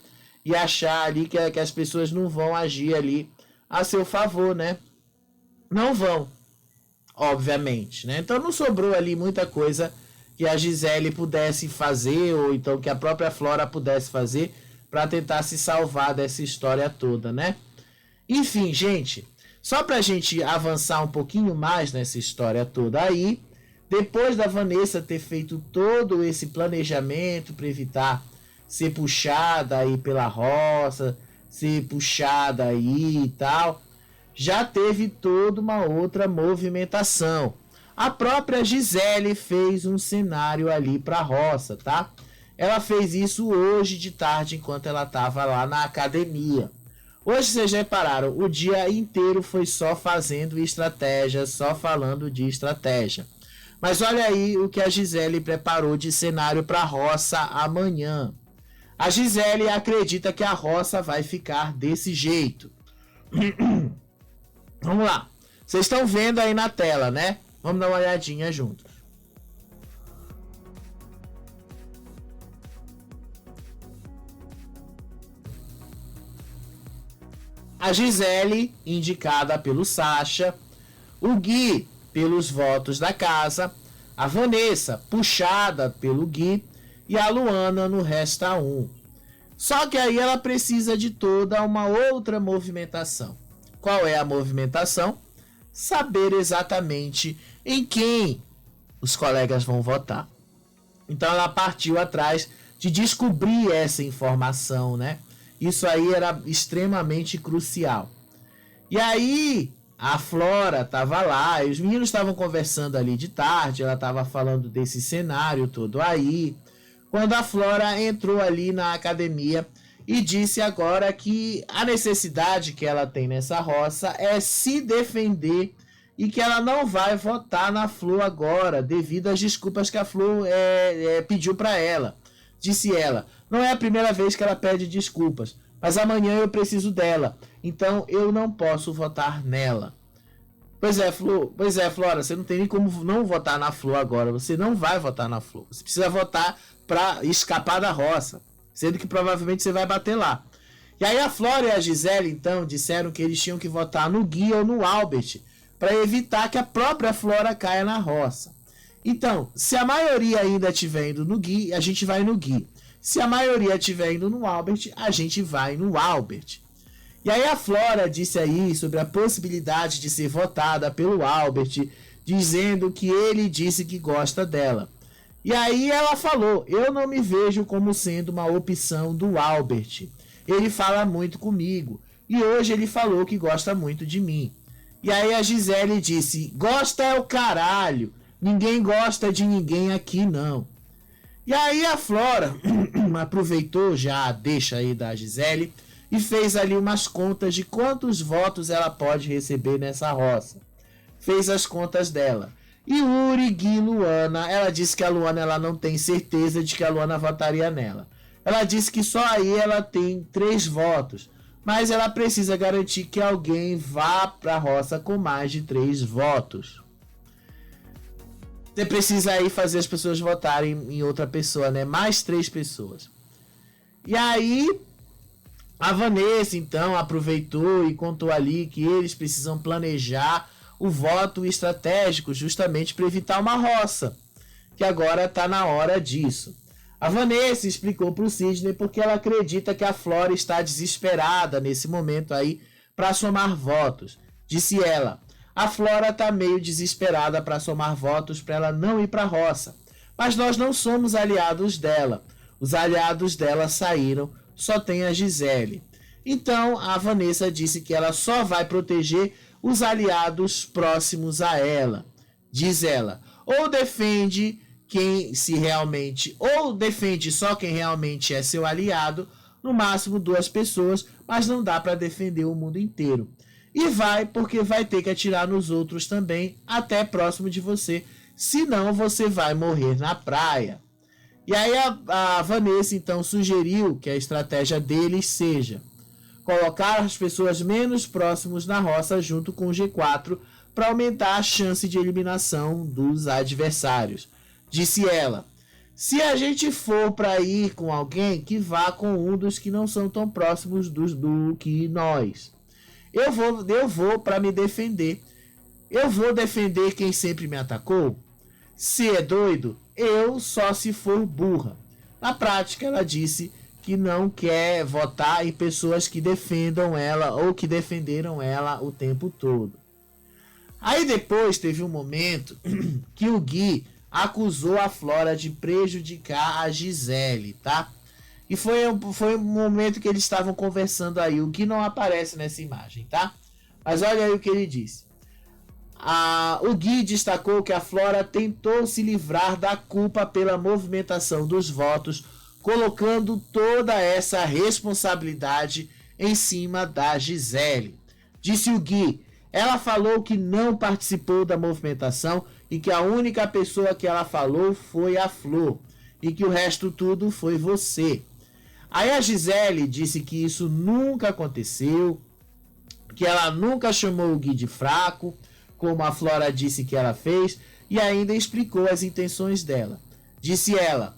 S1: E achar ali que as pessoas não vão agir ali a seu favor, né? Não vão, obviamente, né? Então não sobrou ali muita coisa que a Gisele pudesse fazer, ou então que a própria Flora pudesse fazer para tentar se salvar dessa história toda, né? Enfim, gente, só pra gente avançar um pouquinho mais nessa história toda aí, depois da Vanessa ter feito todo esse planejamento para evitar ser puxada aí pela roça, ser puxada aí e tal, já teve toda uma outra movimentação. A própria Gisele fez um cenário ali para a roça, tá? Ela fez isso hoje de tarde, enquanto ela estava lá na academia. Hoje, vocês já repararam, o dia inteiro foi só fazendo estratégia, só falando de estratégia. Mas olha aí o que a Gisele preparou de cenário para a roça amanhã. A Gisele acredita que a roça vai ficar desse jeito. Vamos lá. Vocês estão vendo aí na tela, né? Vamos dar uma olhadinha juntos. A Gisele, indicada pelo Sacha. O Gui, pelos votos da casa. A Vanessa, puxada pelo Gui. E a Luana no Resta 1. Só que aí ela precisa de toda uma outra movimentação. Qual é a movimentação? Saber exatamente em quem os colegas vão votar. Então ela partiu atrás de descobrir essa informação, né? Isso aí era extremamente crucial. E aí a Flora estava lá, e os meninos estavam conversando ali de tarde, ela estava falando desse cenário todo aí, quando a Flora entrou ali na academia e disse agora que a necessidade que ela tem nessa roça é se defender e que ela não vai votar na Flor agora, devido às desculpas que a Flor pediu para ela. Disse ela, não é a primeira vez que ela pede desculpas, mas amanhã eu preciso dela, então eu não posso votar nela. Pois é, Flora, você não tem nem como não votar na Flor agora, você não vai votar na Flor, você precisa votar para escapar da roça, sendo que provavelmente você vai bater lá. E aí a Flora e a Gisele, então, disseram que eles tinham que votar no Gui ou no Albert, para evitar que a própria Flora caia na roça. Então, se a maioria ainda estiver indo no Gui, a gente vai no Gui. Se a maioria estiver indo no Albert, a gente vai no Albert. E aí a Flora disse aí sobre a possibilidade de ser votada pelo Albert, dizendo que ele disse que gosta dela. E aí ela falou, eu não me vejo como sendo uma opção do Albert. Ele fala muito comigo. E hoje ele falou que gosta muito de mim. E aí a Gisele disse, gosta é o caralho. Ninguém gosta de ninguém aqui não. E aí a Flora aproveitou já a deixa aí da Gisele e fez ali umas contas de quantos votos ela pode receber nessa roça. Fez as contas dela. E Yuri, Gui, Luana, ela disse que a Luana ela não tem certeza de que a Luana votaria nela. Ela disse que só aí ela tem 3 votos, mas ela precisa garantir que alguém vá para a roça com mais de 3 votos. Você precisa aí fazer as pessoas votarem em outra pessoa, né? Mais 3 pessoas. E aí a Vanessa, então, aproveitou e contou ali que eles precisam planejar o voto estratégico justamente para evitar uma roça, que agora está na hora disso. A Vanessa explicou para o Sidney porque ela acredita que a Flora está desesperada nesse momento aí para somar votos. Disse ela, a Flora está meio desesperada para somar votos para ela não ir para a roça, mas nós não somos aliados dela. Os aliados dela saíram, só tem a Gisele. Então a Vanessa disse que ela só vai proteger os aliados próximos a ela. Diz ela, ou defende ou defende só quem realmente é seu aliado, no máximo 2 pessoas, mas não dá para defender o mundo inteiro. E vai porque vai ter que atirar nos outros também, até próximo de você, senão você vai morrer na praia. E aí a Vanessa então sugeriu que a estratégia deles seja colocar as pessoas menos próximas na roça junto com o G4 para aumentar a chance de eliminação dos adversários. Disse ela, se a gente for para ir com alguém, que vá com um dos que não são tão próximos do que nós. Eu vou para me defender. Eu vou defender quem sempre me atacou? Se é doido, eu só se for burra. Na prática, ela disse que não quer votar em pessoas que defendam ela ou que defenderam ela o tempo todo. Aí depois teve um momento que o Gui acusou a Flora de prejudicar a Gisele, tá? E foi um momento que eles estavam conversando aí. O Gui não aparece nessa imagem, tá? Mas olha aí o que ele disse. O Gui destacou que a Flora tentou se livrar da culpa pela movimentação dos votos, colocando toda essa responsabilidade em cima da Gisele. Disse o Gui, ela falou que não participou da movimentação e que a única pessoa que ela falou foi a Flor e que o resto tudo foi você. Aí a Gisele disse que isso nunca aconteceu, que ela nunca chamou o Gui de fraco, como a Flora disse que ela fez, e ainda explicou as intenções dela. Disse ela,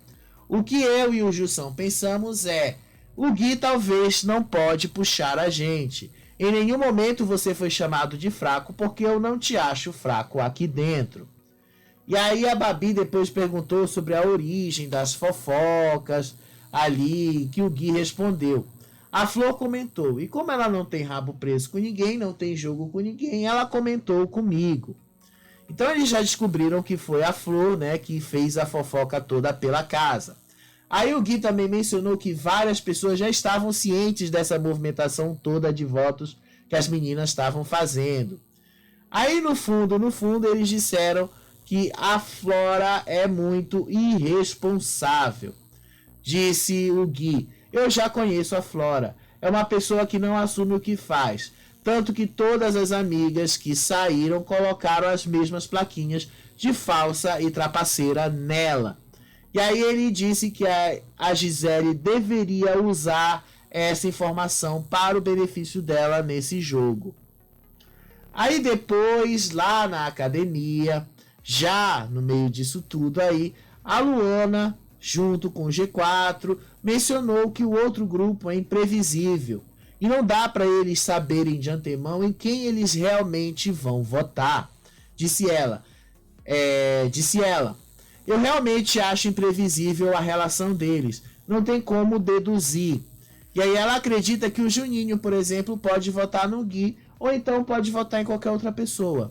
S1: o que eu e o Jussão pensamos é, o Gui talvez não pode puxar a gente. Em nenhum momento você foi chamado de fraco, porque eu não te acho fraco aqui dentro. E aí a Babi depois perguntou sobre a origem das fofocas ali, que o Gui respondeu. A Flor comentou, e como ela não tem rabo preso com ninguém, não tem jogo com ninguém, ela comentou comigo. Então eles já descobriram que foi a Flor, né, que fez a fofoca toda pela casa. Aí o Gui também mencionou que várias pessoas já estavam cientes dessa movimentação toda de votos que as meninas estavam fazendo. Aí no fundo, eles disseram que a Flora é muito irresponsável. Disse o Gui, eu já conheço a Flora, é uma pessoa que não assume o que faz. tanto que todas as amigas que saíram colocaram as mesmas plaquinhas de falsa e trapaceira nela. E aí ele disse que a Gisele deveria usar essa informação para o benefício dela nesse jogo. Aí depois, lá na academia, já no meio disso tudo aí, a Luana, junto com o G4, mencionou que o outro grupo é imprevisível e não dá para eles saberem de antemão em quem eles realmente vão votar. Disse ela, eu realmente acho imprevisível a relação deles, não tem como deduzir. E aí ela acredita que o Juninho, por exemplo, pode votar no Gui, ou então pode votar em qualquer outra pessoa.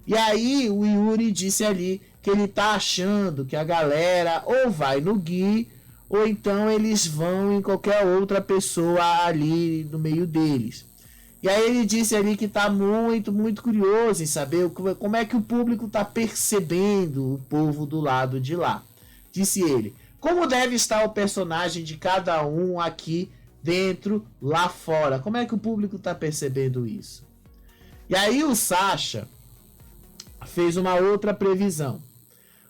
S1: E aí o Yuri disse ali que ele tá achando que a galera ou vai no Gui, ou então eles vão em qualquer outra pessoa ali no meio deles. E aí ele disse ali que tá muito curioso em saber como é que o público tá percebendo o povo do lado de lá. Disse ele, como deve estar o personagem de cada um aqui dentro, lá fora? Como é que o público tá percebendo isso? E aí o Sasha fez uma outra previsão.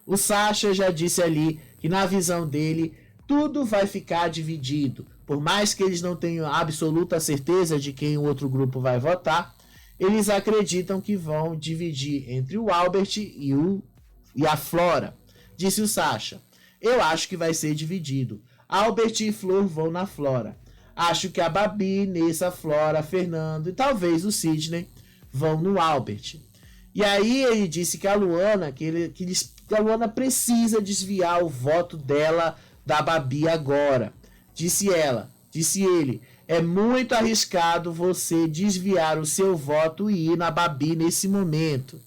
S1: O Sasha já disse ali que na visão dele tudo vai ficar dividido. Por mais que eles não tenham absoluta certeza de quem o outro grupo vai votar, eles acreditam que vão dividir entre o Albert e a Flora. Disse o Sasha, eu acho que vai ser dividido. Albert e Flor vão na Flora. Acho que a Babi, Nessa, Flora, Fernando e talvez o Sidney vão no Albert. E aí ele disse que a Luana, a Luana precisa desviar o voto dela da Babi agora. Disse ele, é muito arriscado você desviar o seu voto e ir na Babi nesse momento.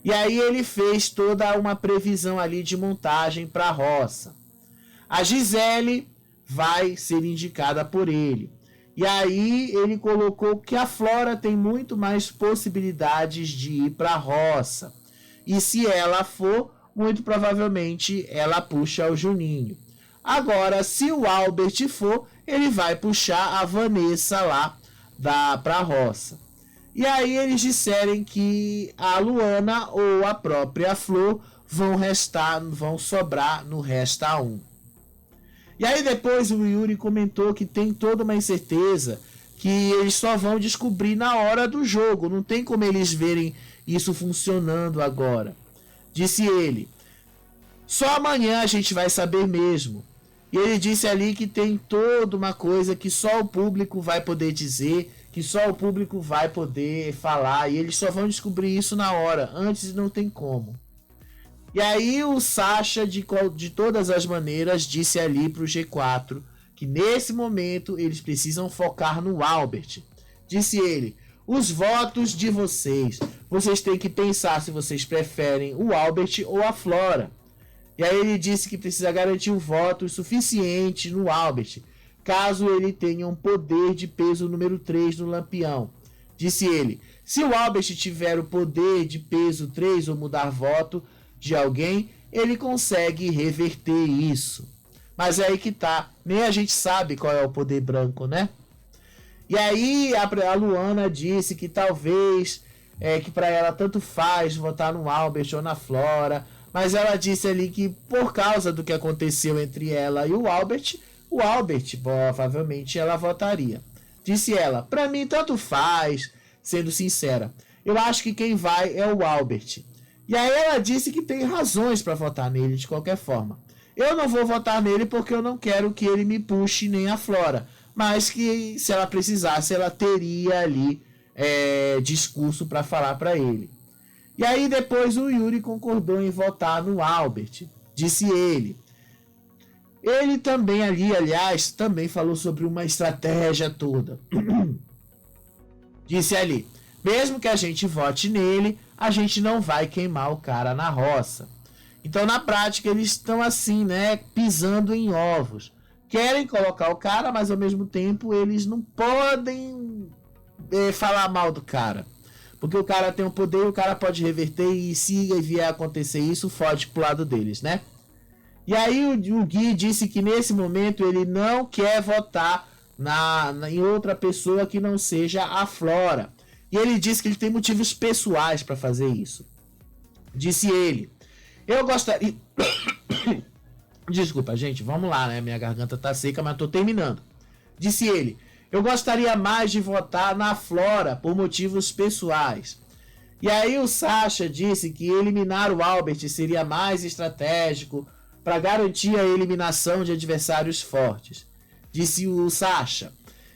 S1: E aí ele fez toda uma previsão ali de montagem para a roça. A Gisele vai ser indicada por ele. E aí ele colocou que a Flora tem muito mais possibilidades de ir para a roça. E se ela for, muito provavelmente ela puxa o Juninho. Agora, se o Albert for, ele vai puxar a Vanessa lá para a roça. E aí eles disseram que a Luana ou a própria Flor vão sobrar no Resta 1. E aí depois o Yuri comentou que tem toda uma incerteza que eles só vão descobrir na hora do jogo. Não tem como eles verem isso funcionando agora. Disse ele, só amanhã a gente vai saber mesmo. E ele disse ali que tem toda uma coisa que só o público vai poder dizer, que só o público vai poder falar, e eles só vão descobrir isso na hora, antes não tem como. E aí o Sasha, de todas as maneiras, disse ali pro G4 que nesse momento eles precisam focar no Albert. Disse ele, os votos de vocês têm que pensar se vocês preferem o Albert ou a Flora. E aí ele disse que precisa garantir um voto suficiente no Albert, caso ele tenha um poder de peso número 3 no Lampião. Disse ele, se o Albert tiver o poder de peso 3 ou mudar voto de alguém, ele consegue reverter isso. Mas é aí que tá, nem a gente sabe qual é o poder branco, né? E aí a Luana disse que talvez, que para ela tanto faz votar no Albert ou na Flora, mas ela disse ali que por causa do que aconteceu entre ela e o Albert, provavelmente ela votaria. Disse ela, pra mim tanto faz, sendo sincera. Eu acho que quem vai é o Albert. E aí ela disse que tem razões para votar nele de qualquer forma. Eu não vou votar nele porque eu não quero que ele me puxe nem a Flora. Mas que se ela precisasse, ela teria ali discurso para falar para ele. E aí depois o Yuri concordou em votar no Albert. Disse ele. Ele também ali, aliás, também falou sobre uma estratégia toda. Disse ali, mesmo que a gente vote nele, a gente não vai queimar o cara na roça. Então, na prática, eles estão assim, né, pisando em ovos. Querem colocar o cara, mas ao mesmo tempo eles não podem falar mal do cara. Porque o cara tem um poder, o cara pode reverter e se vier a acontecer isso, fode pro lado deles, né? E aí o Gui disse que nesse momento ele não quer votar em outra pessoa que não seja a Flora. E ele disse que ele tem motivos pessoais para fazer isso. Disse ele: eu gostaria... Desculpa, gente, vamos lá, né? Minha garganta tá seca, mas tô terminando. Disse ele: eu gostaria mais de votar na Flora por motivos pessoais. E aí o Sasha disse que eliminar o Albert seria mais estratégico para garantir a eliminação de adversários fortes. Disse o Sasha.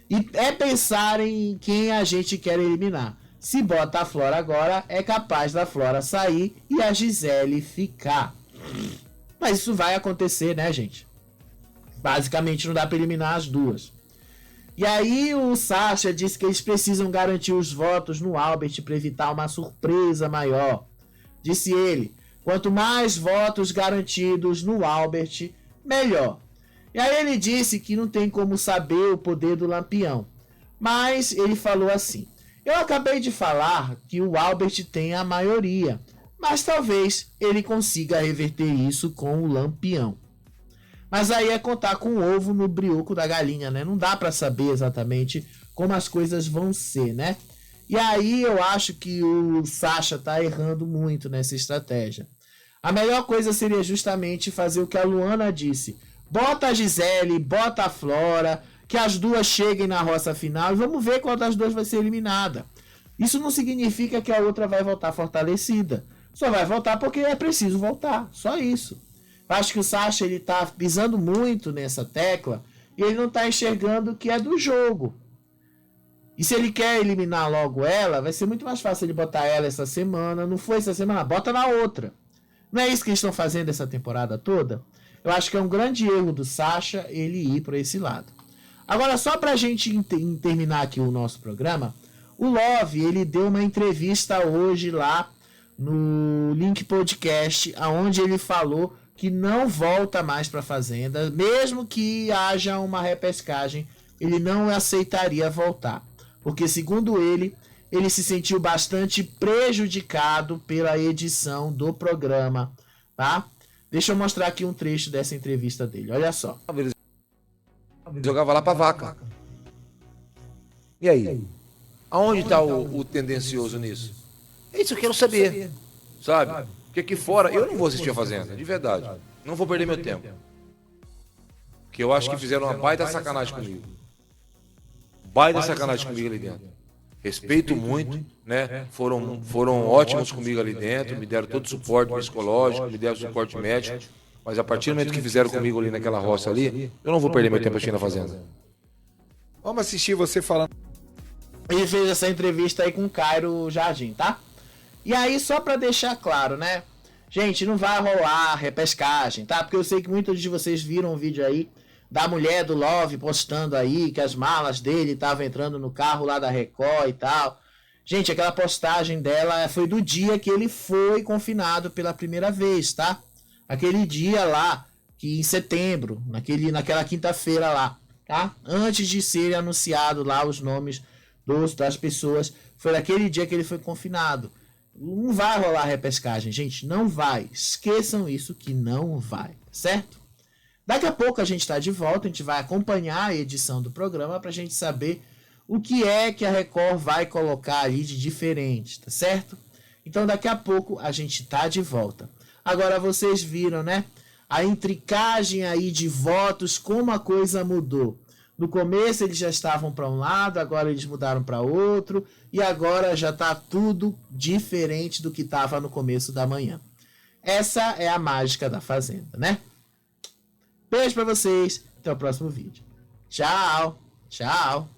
S1: E é pensar em quem a gente quer eliminar. Se bota a Flora agora, é capaz da Flora sair e a Gisele ficar. Mas isso vai acontecer, né, gente? Basicamente não dá para eliminar as duas. E aí o Sasha disse que eles precisam garantir os votos no Albert para evitar uma surpresa maior. Disse ele: quanto mais votos garantidos no Albert, melhor. E aí ele disse que não tem como saber o poder do Lampião. Mas ele falou assim: eu acabei de falar que o Albert tem a maioria, mas talvez ele consiga reverter isso com o Lampião. Mas aí é contar com o ovo no brioco da galinha, né? Não dá pra saber exatamente como as coisas vão ser, né? E aí eu acho que o Sasha tá errando muito nessa estratégia. A melhor coisa seria justamente fazer o que a Luana disse: bota a Gisele, bota a Flora, que as duas cheguem na roça final e vamos ver qual das duas vai ser eliminada. Isso não significa que a outra vai voltar fortalecida. Só vai voltar porque é preciso voltar. Só isso. Eu acho que o Sasha ele tá pisando muito nessa tecla e ele não tá enxergando que é do jogo. E se ele quer eliminar logo ela, vai ser muito mais fácil ele botar ela essa semana. Não foi essa semana, bota na outra. Não é isso que eles estão fazendo essa temporada toda? Eu acho que é um grande erro do Sasha ele ir para esse lado. Agora, só pra gente terminar aqui o nosso programa, o Love, ele deu uma entrevista hoje lá no Link Podcast, onde ele falou que não volta mais pra Fazenda, mesmo que haja uma repescagem, ele não aceitaria voltar. Porque, segundo ele se sentiu bastante prejudicado pela edição do programa, tá? Deixa eu mostrar aqui um trecho dessa entrevista dele, olha só.
S12: Jogava lá pra vaca. E aí? Aonde está o tendencioso nisso? É isso que eu quero saber. Sabe? Porque aqui fora eu não vou assistir a Fazenda, de verdade. Não vou perder meu tempo. Porque eu acho que fizeram uma baita sacanagem comigo. Baita sacanagem comigo ali dentro. Respeito muito, né? Foram ótimos comigo ali dentro, me deram todo o suporte psicológico, me deram suporte médico. Mas a partir do momento que fizeram comigo ali naquela roça ali, eu não vou perder meu tempo assistindo a Fazenda.
S9: Vamos assistir você falando.
S1: Ele fez essa entrevista aí com o Cairo Jardim, tá? E aí, só pra deixar claro, né? Gente, não vai rolar repescagem, tá? Porque eu sei que muitos de vocês viram um vídeo aí da mulher do Love postando aí que as malas dele estavam entrando no carro lá da Record e tal. Gente, aquela postagem dela foi do dia que ele foi confinado pela primeira vez, tá? Aquele dia lá, que em setembro, naquela quinta-feira lá, tá? Antes de ser anunciado lá os nomes das pessoas, foi naquele dia que ele foi confinado. Não vai rolar repescagem, gente, não vai. Esqueçam isso que não vai, certo? Daqui a pouco a gente está de volta, a gente vai acompanhar a edição do programa para a gente saber o que é que a Record vai colocar ali de diferente, tá certo? Então daqui a pouco a gente está de volta. Agora vocês viram, né? A intricagem aí de votos, como a coisa mudou. No começo eles já estavam para um lado, agora eles mudaram para outro, e agora já está tudo diferente do que estava no começo da manhã. Essa é a mágica da Fazenda, né? Beijo para vocês, até o próximo vídeo. Tchau, tchau.